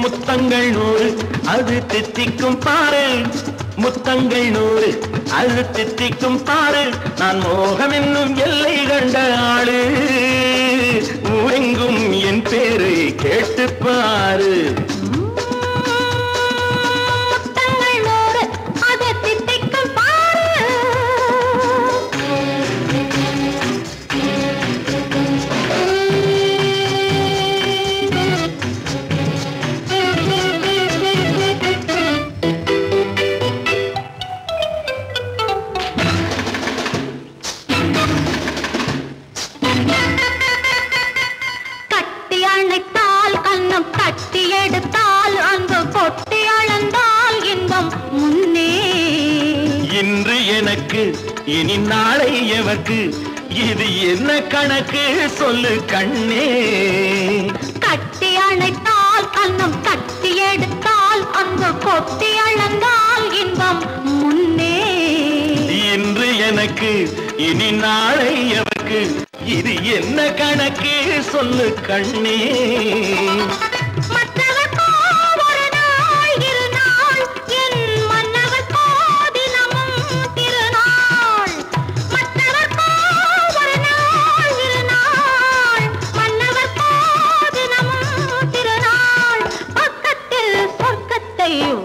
முத்தங்கள் 100 அது தித்திக்கும் பாரு. முத்தங்கள் 100 அது தித்திக்கும் பாரு. நான் மோகம் என்னும் எல்லை கண்ட ஆளு. ஊரெங்கும் என் பேரை கேட்டு பாரு. எனக்கு இனி நாளை எவர்க்கு இது என்ன கணக்கு சொல்லு கண்ணே கட்டி அணைத்தால் கண்ணம் கட்டி எடுத்தால் அந்த கொட்டி அளந்தால் இன்பம் முன்னே இன்று எனக்கு இனி நாளை எவர்க்கு இது என்ன கணக்கு சொல்லு கண்ணே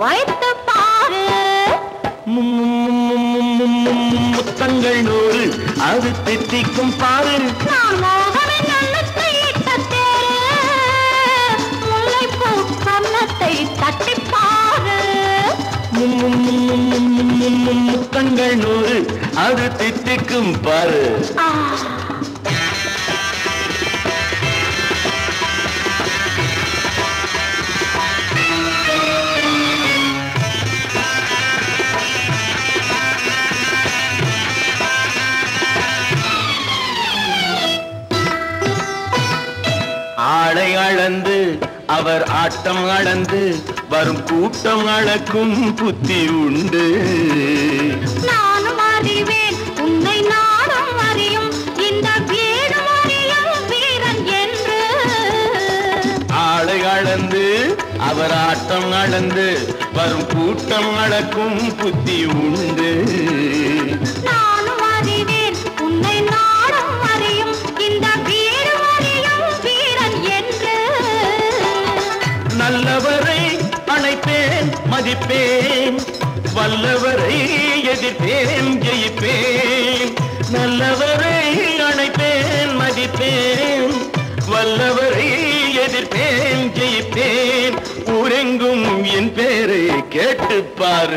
வைத்து பாரு முத்தங்கள் நூறு அது தித்திக்கும் பாரு நான் மோகனின் நல்லத்தை இட்ட தேரு முல்லைப்பூ கன்னத்தை தட்டி பாரு முத்தங்கள் நூறு அது தித்திக்கும் பாரு ஆளை அளந்து அவர் ஆட்டம் அளந்து வரும் கூட்டம் அளக்கும் புத்தி உண்டு நானும் அறிவேன் உன்னை நானும் அறியும் இந்த வீடும் அறியும் வீரன் என்று ஆளை அளந்து அவர் ஆட்டம் அளந்து வரும் கூட்டம் அளக்கும் புத்தி உண்டு நானும் அறிவேன் உன்னை நானும் அறியும் இந்த வீடும் அறியும் வீரன் என்று நல்லவரை அணைப்பேன் மதிப்பேன் வல்லவரை எதிர்ப்பேன் ஜெயிப்பேன் நல்லவரை அணைப்பேன் மதிப்பேன் வல்லவரை எதிர்ப்பேன் ஜெயிப்பேன் ஊரெங்கும் என் பேரை கேட்டுப்பார்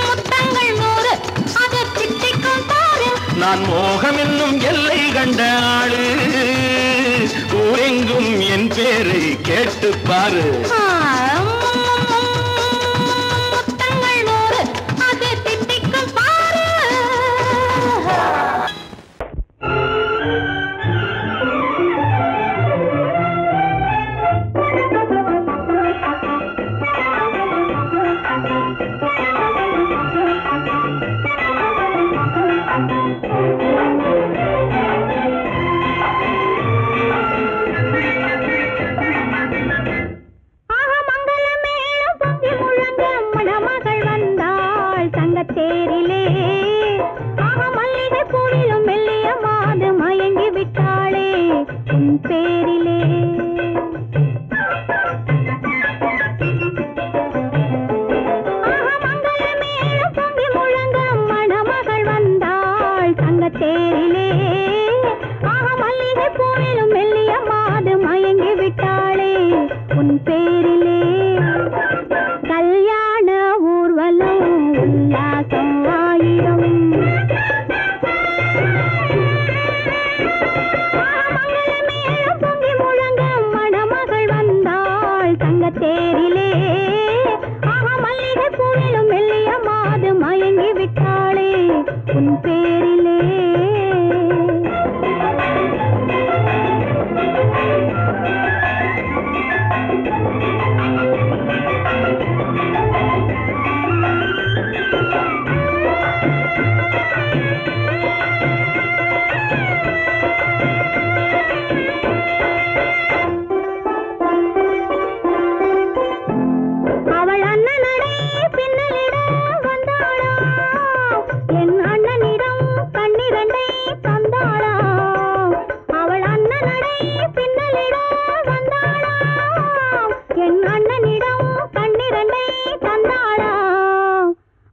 முத்தங்கள் நூறு அது திட்டிக்கும் பாரு நான் மோகம் என்னும் எல்லை கண்ட ஆளு ஊரெங்கும் என் பேரை கேட்டுப்பாரு முத்தங்கள் நூறு அது திட்டிக்கும் பாரு தேரிலே ஆக மல்லிகை பூவிலும் மெல்லிய மாது மயங்கி விட்டாளே உன் பேரிலே ஆக மங்கள மேளம் பொங்கி முழங்க மணமகள் வந்தாள் தங்க தேரிலே ஆக மல்லிகை பூவிலும் மெல்லிய மாது மயங்கி விட்டாளே உன் பேரிலே கல்யாண ஊர்வலம் உல்லாசம் ஆயிரம் மங்களமேளம் பொங்கி முழங்க மணமகள் வந்தாள் தங்க தேரிலே ஆக மல்லிகை பூவிலும் மெல்லிய மாது மயங்கி விட்டாளே உன் பேரிலே அவள் அண்ணனடே பின்னலிட வந்தாளா என் அண்ணனிடம் கண்ணிரண்டை தந்தாளா அவள் அண்ணனடே பின்னலிட வந்தாளா என் அண்ணனிடம் கண்ணிரண்டை தந்தாளா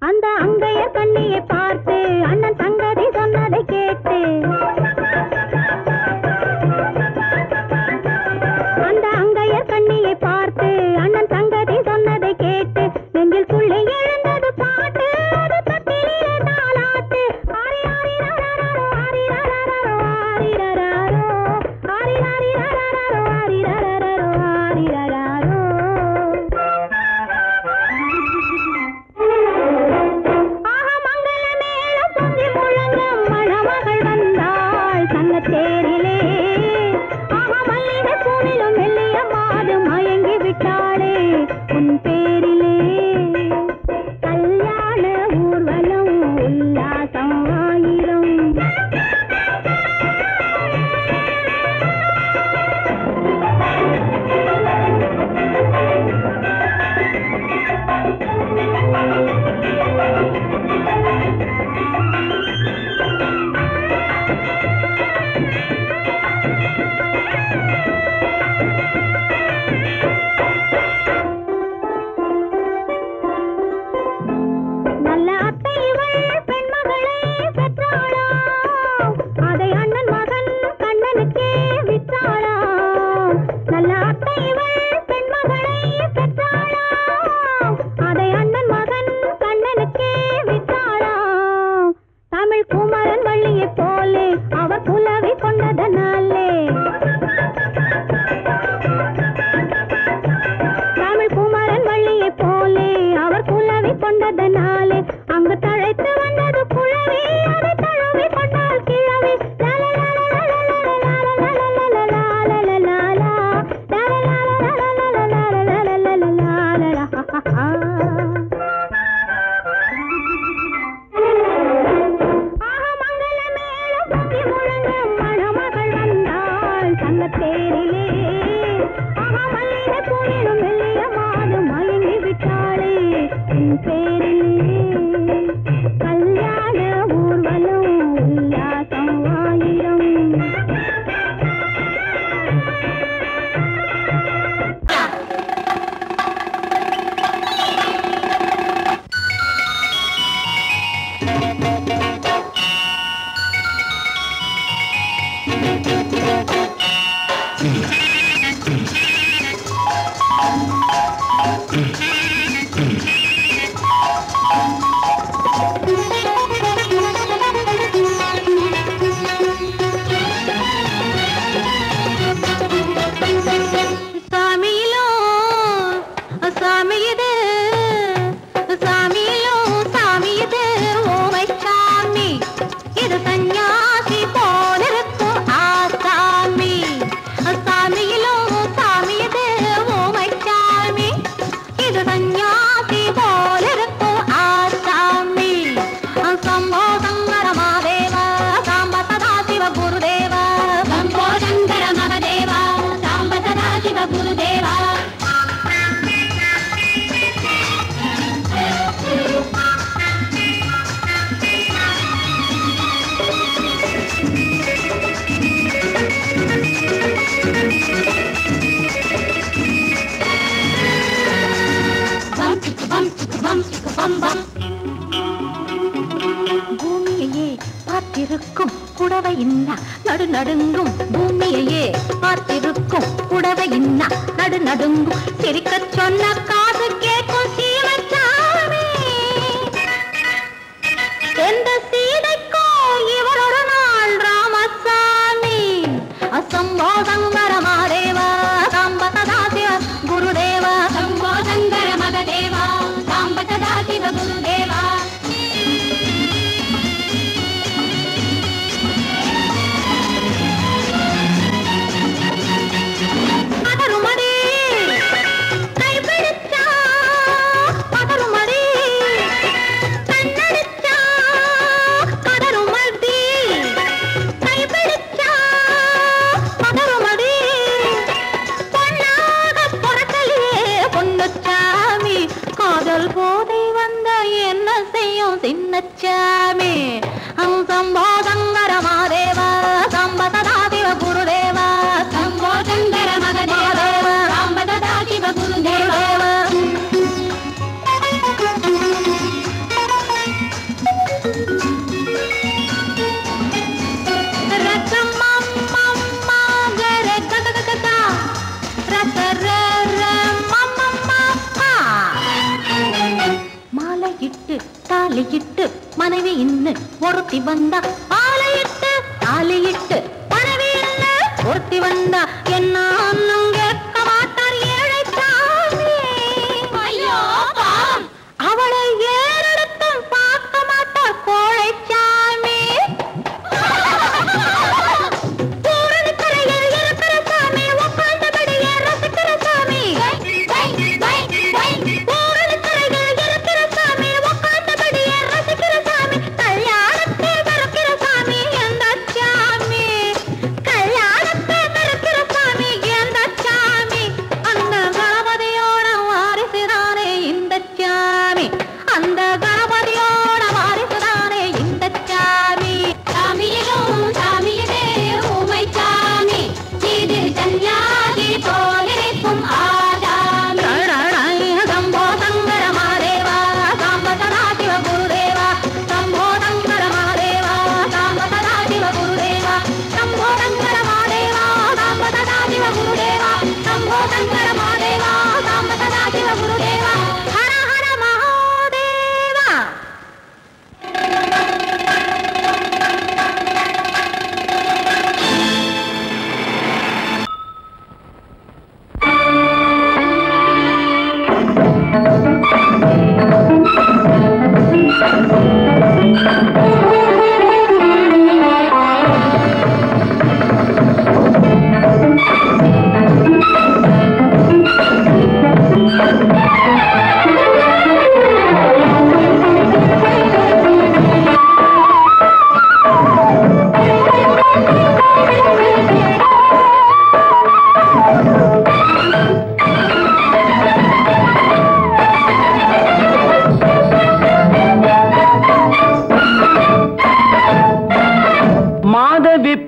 அந்த அங்கையர் கண்ணியை பார்த்து அண்ணன் சங்கதி சொன்னதை கேட்டு அந்த அங்கையர் கண்ணியை பார்த்து அண்ணன் சங்கதி சொன்னதை கேட்டு நெஞ்சில் துள்ளி எழுந்தது பாட்டு அது தட்டிலே தாலாட்டு ஆரி ஆரி ரரரரோ ஆரி ரரரரோ ஆரி ரரரோ ஆரி ஆரி ரரரரோ ஆரி ரரரரோ ஆரி ரரரோ பூமியையே பார்த்திருக்கும் புடவை இன்னா நடு நடுங்கும், பூமியையே பார்த்திருக்கும் புடவை இன்னா நடு நடுங்கும், சிரிக்க சொன்ன காது கேட்கும் சீமச்சாமி. எந்த சீதைக்கோ இவர் ஒரு நாள் ராமசாமி. அசம்போ சங்கர மகாதேவா சாம்ப சதா சிவ குருதேவா, சம்போ சங்கர மகதேவா சாம்ப சதா சிவ குருதேவா. சின்னச்சாமி சம்போ சங்கர மகாதேவா சாம்ப சதா சிவ குருதேவா, சம்போ சங்கர மகதேவா சாம்ப சதா சிவ குருதேவா. மாலையிட்டு தாலியிட்டு மனைவி இன்னு ஒருத்தி வந்தா, ஆலையிட்டு தாலியிட்டு மனைவி இன்னு ஒருத்தி வந்தா, என்ன கேட்க மாட்டார் ஏழை சாமி. ஐயோ அவளை ஏறெடுத்தும் பார்க்க மாட்டார் கோழை சாமி. பூரணிக்கரையில் இருக்கிற சாமி உட்கார்ந்தபடியே ரசிக்கிற சாமி.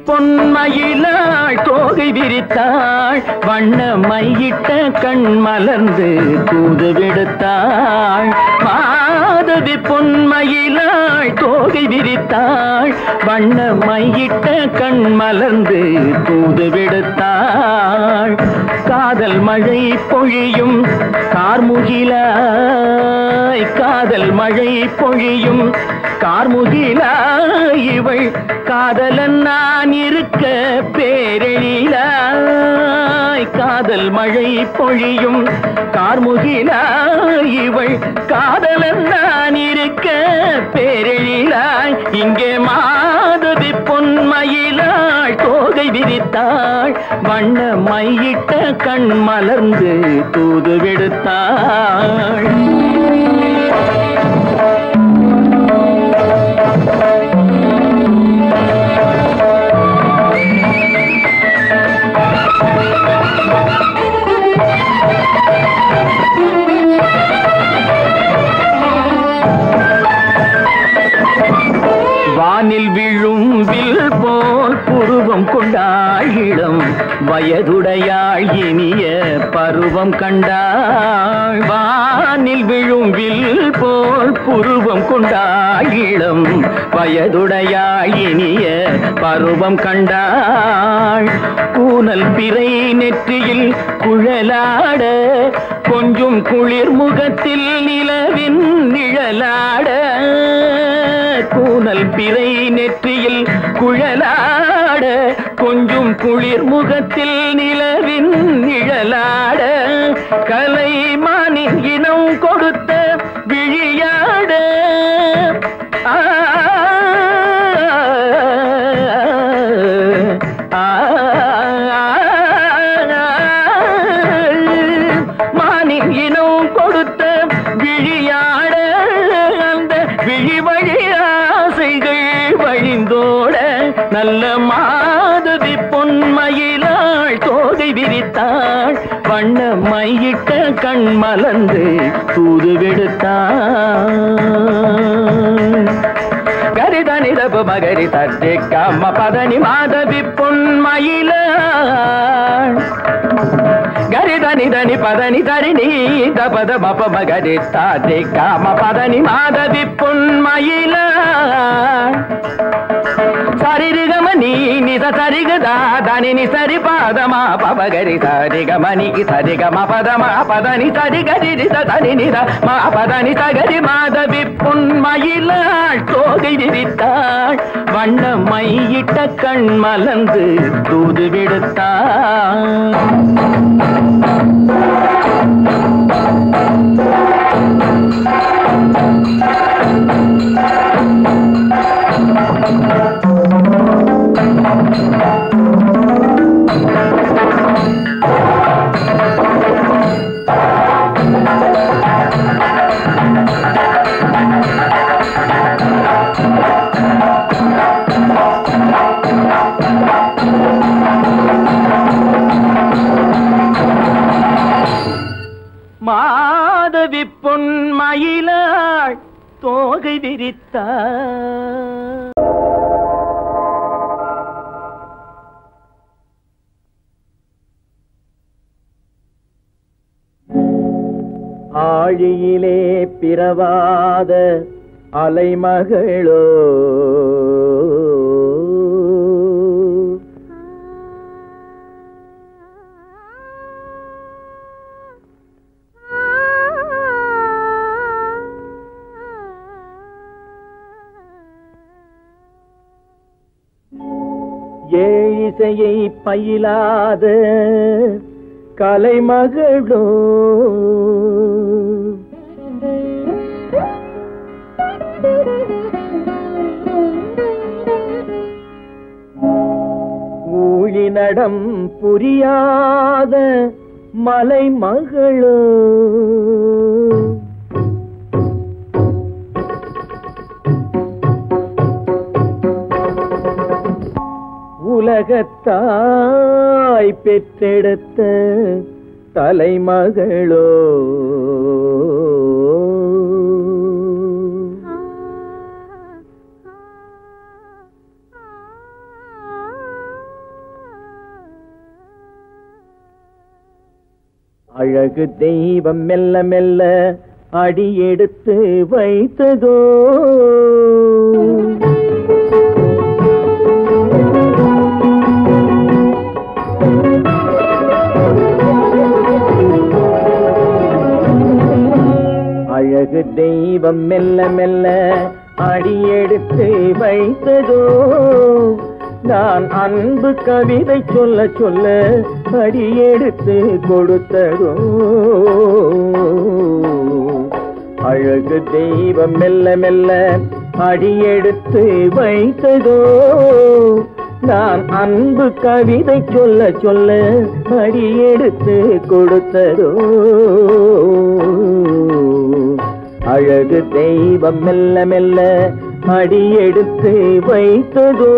பொன்மயிலாள் தோகை விரித்தாள், வண்ண மையிட்ட கண் மலர்ந்து தூது விடுத்தாள். மாதவி பொன்மயிலாள் தோகை விரித்தாள், வண்ண மையிட்ட கண் மலர்ந்து தூது விடுத்தாள். காதல் மழை பொழியும் கார்முகிலாய் காதல் மழை பொழியும் கார்முகிலாய் இவள் காதலன் நான் இருக்க பேரெழிலாய் காதல் மழை பொழியும் கார்முகிலாய் இவள் காதலன் நான் இருக்க பேரெழிலாய் இங்கே மாதவி பொன்மயிலாள் தோகை விரித்தாள் வண்ண மையிட்ட கண் மலர்ந்து தூது விடுத்தாள் வானில் விழும் வில் போல் புருவம் கொண்டாள் இளம் வயதுடையாள் இனிய பருவம் கண்டாள் வானில் விழும் வில் போல் புருவம் கொண்டாள் இளம் வயதுடையாள் இனிய பருவம் கண்டாள் கூனல் பிறை நெற்றியில் குழலாட கொஞ்சம் குளிர் முகத்தில் நிலவின் நிழலாட கூனல் பிறை நெற்றியில் குழலாட கொஞ்சம் குளிர் முகத்தில் நிலவின் நிழலாட கலைமானின் இனம் கொடுத்த விழியாட மானின் இனம் கொடுத்த விழியாட அந்த விழி வழி ஆசைகள் வழிந்தோட நல்ல மாதவி பொன்மயிலாள் தோகை விரித்தாள் வண்ண மையிட்ட கண் மலர்ந்து தூது விடுத்தாள் கரிதனி தப மகரி தட்டே காம பதனி மாதவி பொன்மயிலாள் கரிதனி தனி பதனி தரிணி தபத மப மகரி தாட்டே காம பதனி மாதவி பொன்மயிலாள் சரிகமணி நித சரிகதா தனி சரி பாதமா பபகரி சரிகமணி சரிகம பதமா பதனி சரிகரி தனி நித மா பதனி சகரி மாதவி பொன்மயிலாள் தோகை விரித்தாள் வண்ண மையிட்ட கண் மலர்ந்து தூது விடுத்தாள் மாதவி பொன்மயிலாள் தோகை விரித்தாள் ஆழியிலே பிறவாத அலைமகளோ ஏழிசையை பயிலாத கலைமகளோ ஊழிநடம் புரியாத மலைமகளோ உலகத்தாய் பெற்றெடுத்த தலைமகளோ அழகு தெய்வம் மெல்ல மெல்ல அடியெடுத்து வைத்ததோ அழகு தெய்வம் மெல்ல மெல்ல அடியெடுத்து வைத்ததோ நான் அன்பு கவிதை சொல்ல சொல்ல அடியெடுத்து கொடுத்ததோ அழகு தெய்வம் மெல்ல மெல்ல அடியெடுத்து வைத்ததோ நான் அன்பு கவிதை சொல்ல சொல்ல அடியெடுத்து கொடுத்ததோ அழகு தெய்வம் மெல்ல மெல்ல அடியெடுத்து வைத்ததோ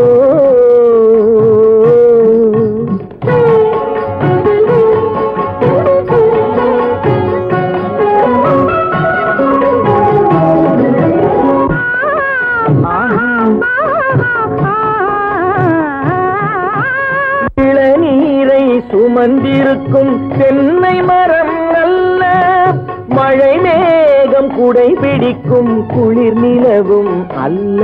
இளநீரை சுமந்திருக்கும் தென்னை மரம் அல்ல மழை மேகம் குடை பிடிக்கும் குளிர் நிலவும் அல்ல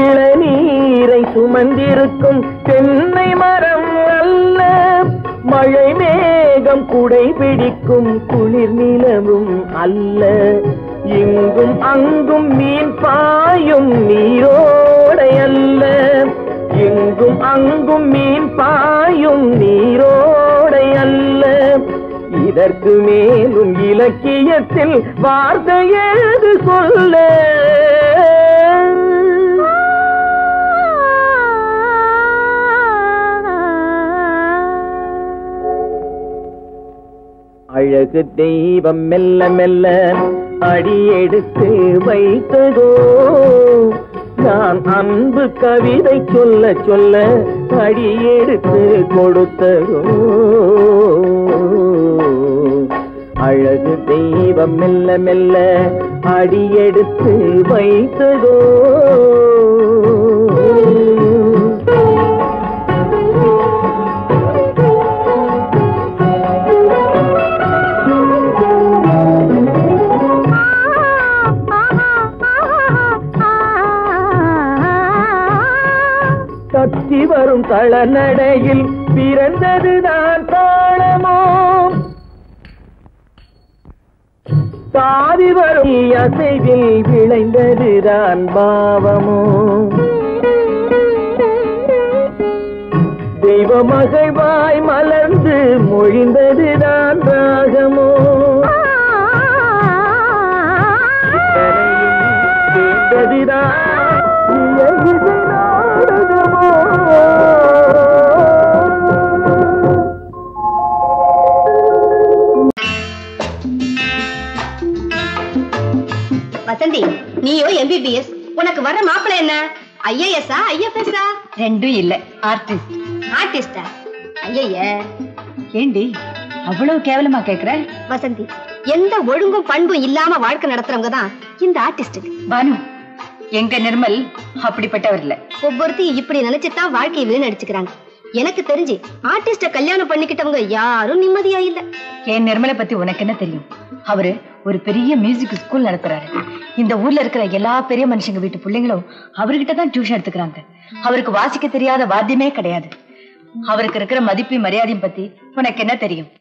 இளநீரை சுமந்திருக்கும் தென்னை மரம் அல்ல மழை மேகம் குடை பிடிக்கும் குளிர் நிலவும் அல்ல இங்கும் அங்கும் மீன் பாயும் நீரோடை அல்ல எங்கும் அங்கும் மீன் பாயும் நீரோடை அல்ல இதற்கு மேலும் இலக்கியத்தில் வார்த்தை ஏது சொல்ல அழகு தெய்வம் மெல்ல மெல்ல அடியெடுத்து வைத்ததோ நான் அன்பு கவிதை சொல்ல சொல்ல அடியெடுத்து கொடுத்ததோ அழகு தெய்வம் மெல்ல மெல்ல அடியெடுத்து வைத்ததோ தத்தி வரும் தளநடையில் பிறந்ததுதான் தாளமோ தாவி வரும் அசைவில் விளைந்ததுதான் பாவமோ தெய்வ மகிழ்வாய் மலர்ந்து மொழிந்ததுதான் ராகமோ கேட்டதுதான் வசந்தி, நீயோ MBBS, உனக்கு வர மாப்பிள்ளை என்ன IAS-ஆ IFS-ஆ? ரெண்டும் இல்ல, ஆர்டிஸ்ட். ஆர்டிஸ்டா? ஐய, ஏண்டி அவ்வளவு கேவலமா கேக்குற? வசந்தி, எந்த ஒழுங்கும் பண்பும் இல்லாம வாழ்க்கை நடத்துறவங்க தான் இந்த ஆர்டிஸ்ட். பானு, எங்க நிர்மல் அப்படிப்பட்டவர் இல்ல. ஒவ்வொருத்தையும் இப்படி நினைச்சுதான் வாழ்க்கையை வீணடிச்சுக்கிறாங்க. எனக்கு தெரிஞ்சு ஆர்டிஸ்ட கல்யாணம் பண்ணிக்கிட்டவங்க யாரும் நிம்மதியா இல்ல. என் நிர்மலை பத்தி உனக்கு என்ன தெரியும்? அவரு ஒரு பெரிய மியூசிக் ஸ்கூல் நடத்துறாரு. இந்த ஊர்ல இருக்கிற எல்லா பெரிய மனுஷங்க வீட்டு பிள்ளைங்களும் அவர்கிட்ட தான் டியூஷன் எடுத்துக்கிறாங்க. அவருக்கு வாசிக்க தெரியாத வாத்தியமே கிடையாது. அவருக்கு இருக்கிற மதிப்பு மரியாதையும் பத்தி உனக்கு என்ன தெரியும்?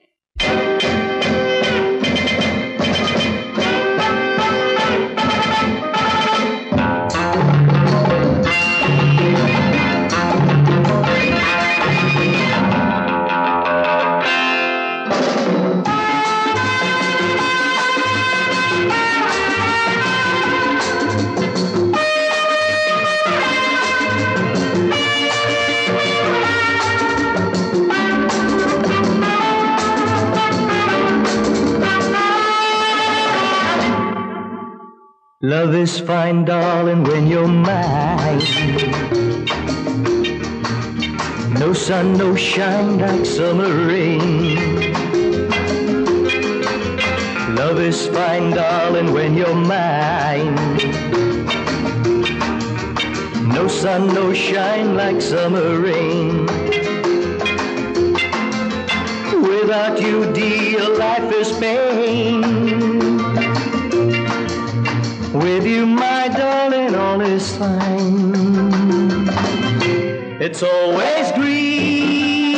Love is fine, darling, when you're mine. No sun, no shine like summer rain. Love is fine, darling, when you're mine. No sun, no shine like summer rain. Without you, dear, life is pain. With you, my darling, all is fine. It's always green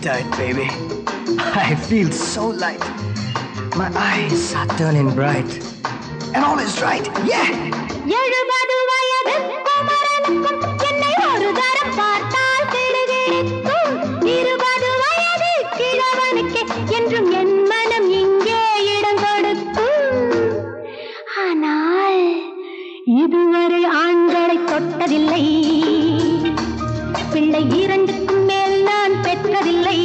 tight, baby. I feel so light. My eyes are turning bright. And all is right, yeah! 70 வயது குமரனுக்கும் என்னை ஒரு தரம் பார்த்தால் கிடுகிடுக்கும். 20 வயது கிழவனுக்கு என்றும் என் மனம் இங்கே இடம் கொடுக்கும். ஆனால் இதுவரை ஆண்களை தொட்டதில்லை, பிள்ளை 2க்கும் மேல் நான் பெற்றதில்லை.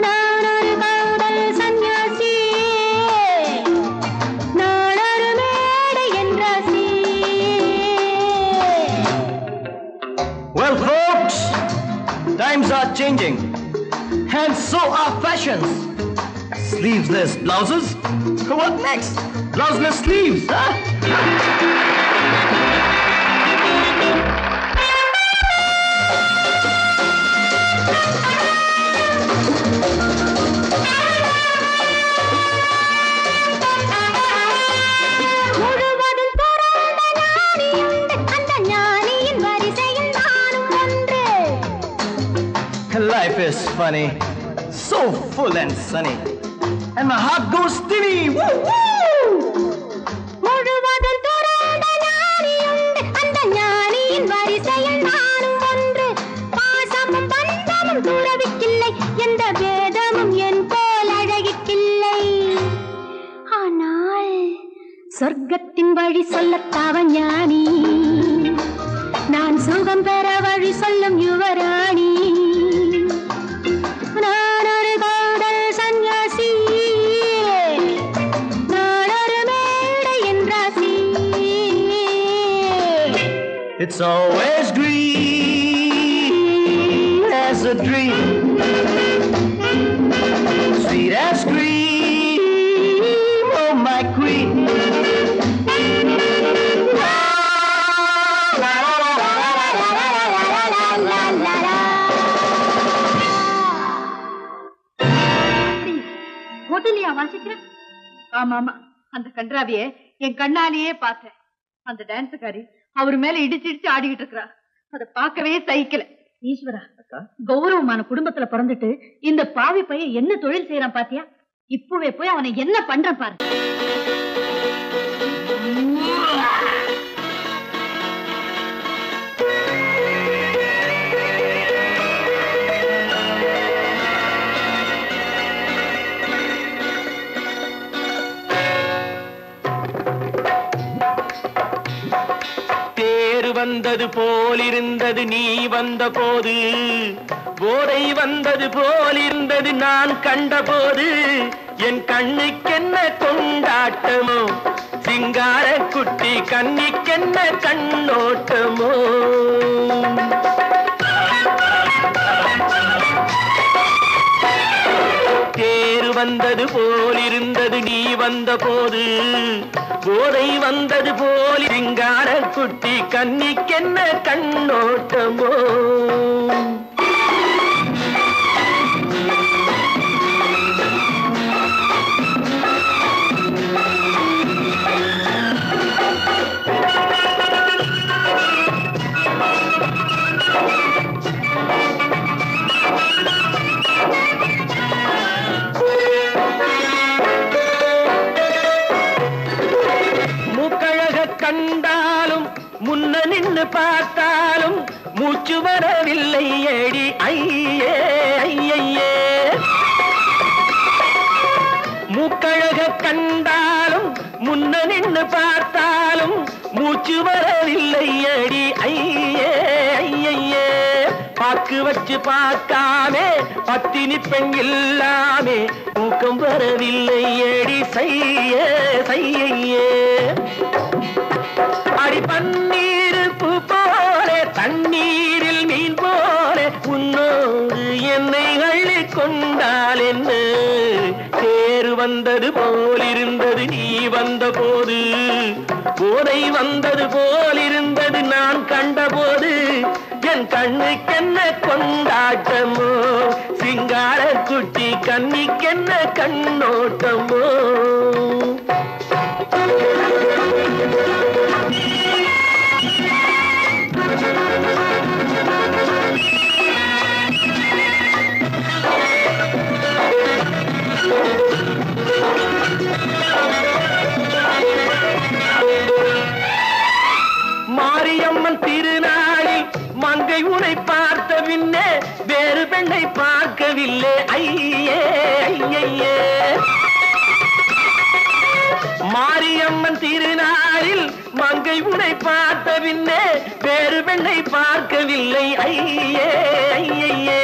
நான் ஒரு காதல் சன்னியாசி, நான் ஒரு மேடை என்றாசி. Well, folks, times are changing. And so are fashions. Sleeveless blouses? What next? Blouseless sleeves, huh? முழுவதும் துறந்த ஞானியுண்டு, அந்த ஞானியின் வரிசையில் நானும் ஒன்று. Life is funny, so full and sunny. And my heart goes steady. Woo, woo! முழுவதும் துறந்த ஞானியுண்டு, அந்த ஞானியின் வரிசையில் நானும் ஒன்று. பாசமும் பந்தமும் துறவிக்கில்லை, எந்த பேதமும் என் போல் அழகிக்கில்லை. ஆனால் சொர்க்கத்தின் வழி சொல்லத்தாவ ஞானி, நான் சுகம் பெற வழி சொல்லும் யுவராணி. நான் ஒரு காதல் சன்னியாசி, நான் ஒரு மேடை என்றாசி. It's always green as a dream, sweet as cream, oh my queen. ஹோட்டலியா வாசிக்கிற? ஆமா ஆமா, அந்த கன்றாவிய என் கண்ணாலேயே பார்த்தேன். அந்த டான்ஸுக்காரி அவர் மேல இடிச்சு ஆடிக்கிட்டு இருக்கிறா. அதை பார்க்கவே சகிக்கல. ஈஸ்வரா, கௌரவமான குடும்பத்துல பிறந்துட்டு இந்த பாவி பையன் என்ன தொழில் செய்யறான் பாத்தியா? இப்பவே போய் அவனை என்ன பண்றான் பாரு. வந்தது போலிருந்தது நீ வந்த போது, போதை வந்தது போலிருந்தது நான் கண்டபோது, என் கண்ணுக்கென்ன கொண்டாட்டமோ, சிங்கார குட்டி கண்ணிக்கென்ன கண்ணோட்டமோ. தேர் வந்தது போலிருந்தது நீ வந்த போது, போதை வந்தது போல் சிங்கார குட்டி கண்ணிக்கென்ன கண்ணோட்டமோ. கண்டாலும் முன்ன நின்று பார்த்தாலும் மூச்சு வரவில்லை ஏடி ஐயே ஐயே. மூக்கழக கண்டாலும் முன்ன நின்று பார்த்தாலும் மூச்சு வரவில்லை ஏடி ஐயே ஐயே. பாக்கு வச்சு பார்க்காமே பத்தினி பெண் இல்லாமே ஊக்கம் வரவில்லை ஏடி செய்ய செய்யே. அடி பன்னீர் பூ போல தண்ணீரில் மீன் போல உன்னோடு என்னை அள்ளி கொண்டால் என்ன. தேர் வந்தது போலிருந்தது நீ வந்த போது, போதை வந்தது போலிருந்தது நான் கண்டபோது, என் கண்ணுக்கென்ன கொண்டாட்டமோ, சிங்கார குட்டி கண்ணிக்கென்ன கண்ணோட்டமோ. பின்னே வேறு பெண்ணை பார்க்கவில்லை ஐயே ஐயே. மாரியம்மன் திருநாளில் மங்கை உன்னை பார்த்த பின்னே வேறு பெண்ணை பார்க்கவில்லை ஐயே ஐயே.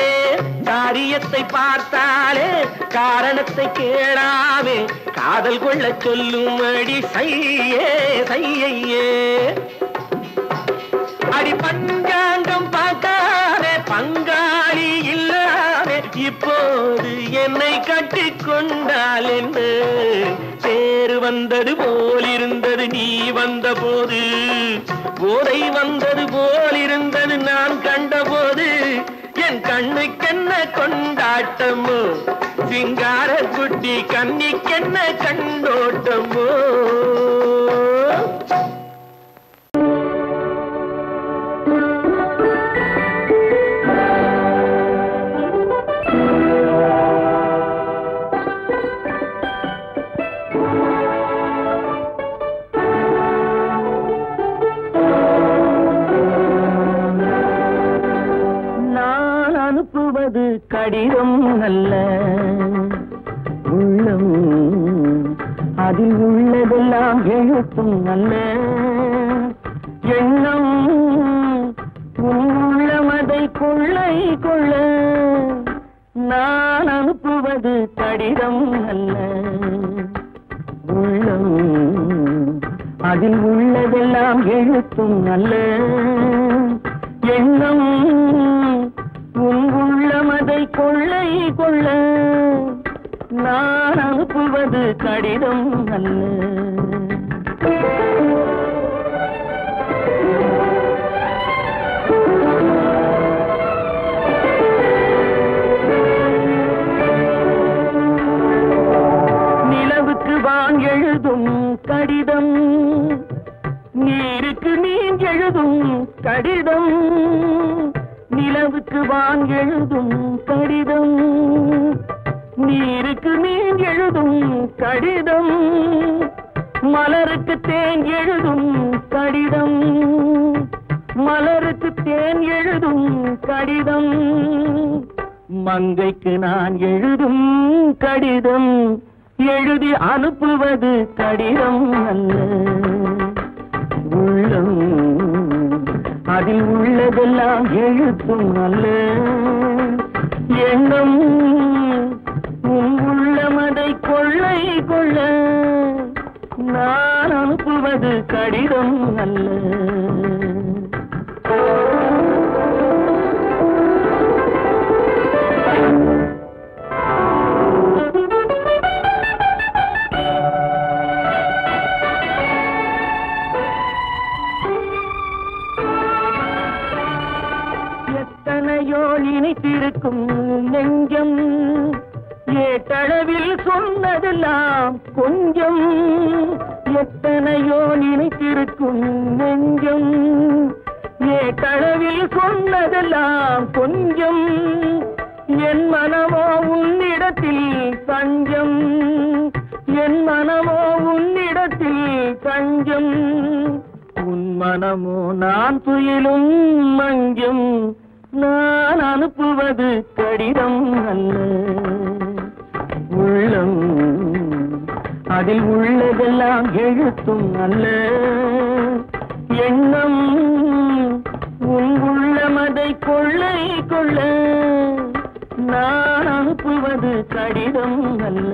காரியத்தை பார்த்தாலே காரணத்தை கேளாமே காதல் கொள்ள சொல்லும்படி சையே சையே. அடி பஞ்சாங்கம் பார்க்காதே பங்காளி இல்லாமே இப்போது என்னை கட்டிக்கொண்டால் என்ன. தேர் வந்தது போலிருந்தது நீ வந்த போது, போதை வந்தது போலிருந்தது நான் கண்டபோது. என் கண்ணுக்கென்ன கொண்டாட்டமோ சிங்கார குட்டி கண்ணிக்கென்ன கண்டோட்டமோ. கடிதம் அல்ல உள்ளம், அதில் உள்ளதெல்லாம் எழுத்தும் அல்ல எண்ணம். உள்ளமதை கொள்ளை கொள்ள நான் அனுப்புவது கடிதம் அல்ல உள்ளம், அதில் உள்ளதெல்லாம் எழுத்தும் அல்ல எண்ணம். உள்ளமதை கொள்ளை கொள்ள நான் அனுப்புவது கடிதம் அல்ல. நிலவுக்கு வான் எழுதும் கடிதம், நீருக்கு நீர் எழுதும் கடிதம். நிலவுக்கு வான் எழுதும் கடிதம், நீருக்கு நீர் எழுதும் கடிதம். மலருக்கு தேன் எழுதும் கடிதம், மலருக்கு தேன் எழுதும் கடிதம். மங்கைக்கு நான் எழுதும் கடிதம், எழுதி அனுப்புவது கடிதம் அல்ல உள்ளம், அதில் உள்ளதெல்லாம் எழுத்தும் அல்ல எண்ணம். உள்ளமதை கொள்ளை கொள்ள நான் அனுப்புவது கடிதம் அல்ல. நினைத்திருக்கும் நெஞ்சம் ஏட்டளவில் சொன்னதெல்லாம் கொஞ்சம். எத்தனையோ நினைத்திருக்கும் நெஞ்சம் ஏட்டளவில் சொன்னதெல்லாம் கொஞ்சம். என் மனமோ உன்னிடத்தில் தஞ்சம், என் மனமோ உன்னிடத்தில் தஞ்சம். உன் மனமோ நான் துயிலும் மஞ்சம். நான் அனுப்புவது கடிதம் அல்ல உள்ளம், அதில் உள்ளதெல்லாம் எழுத்தும் அல்ல எண்ணம். உன் உள்ளமதை கொள்ளை கொள்ள நான் அனுப்புவது கடிதம் அல்ல.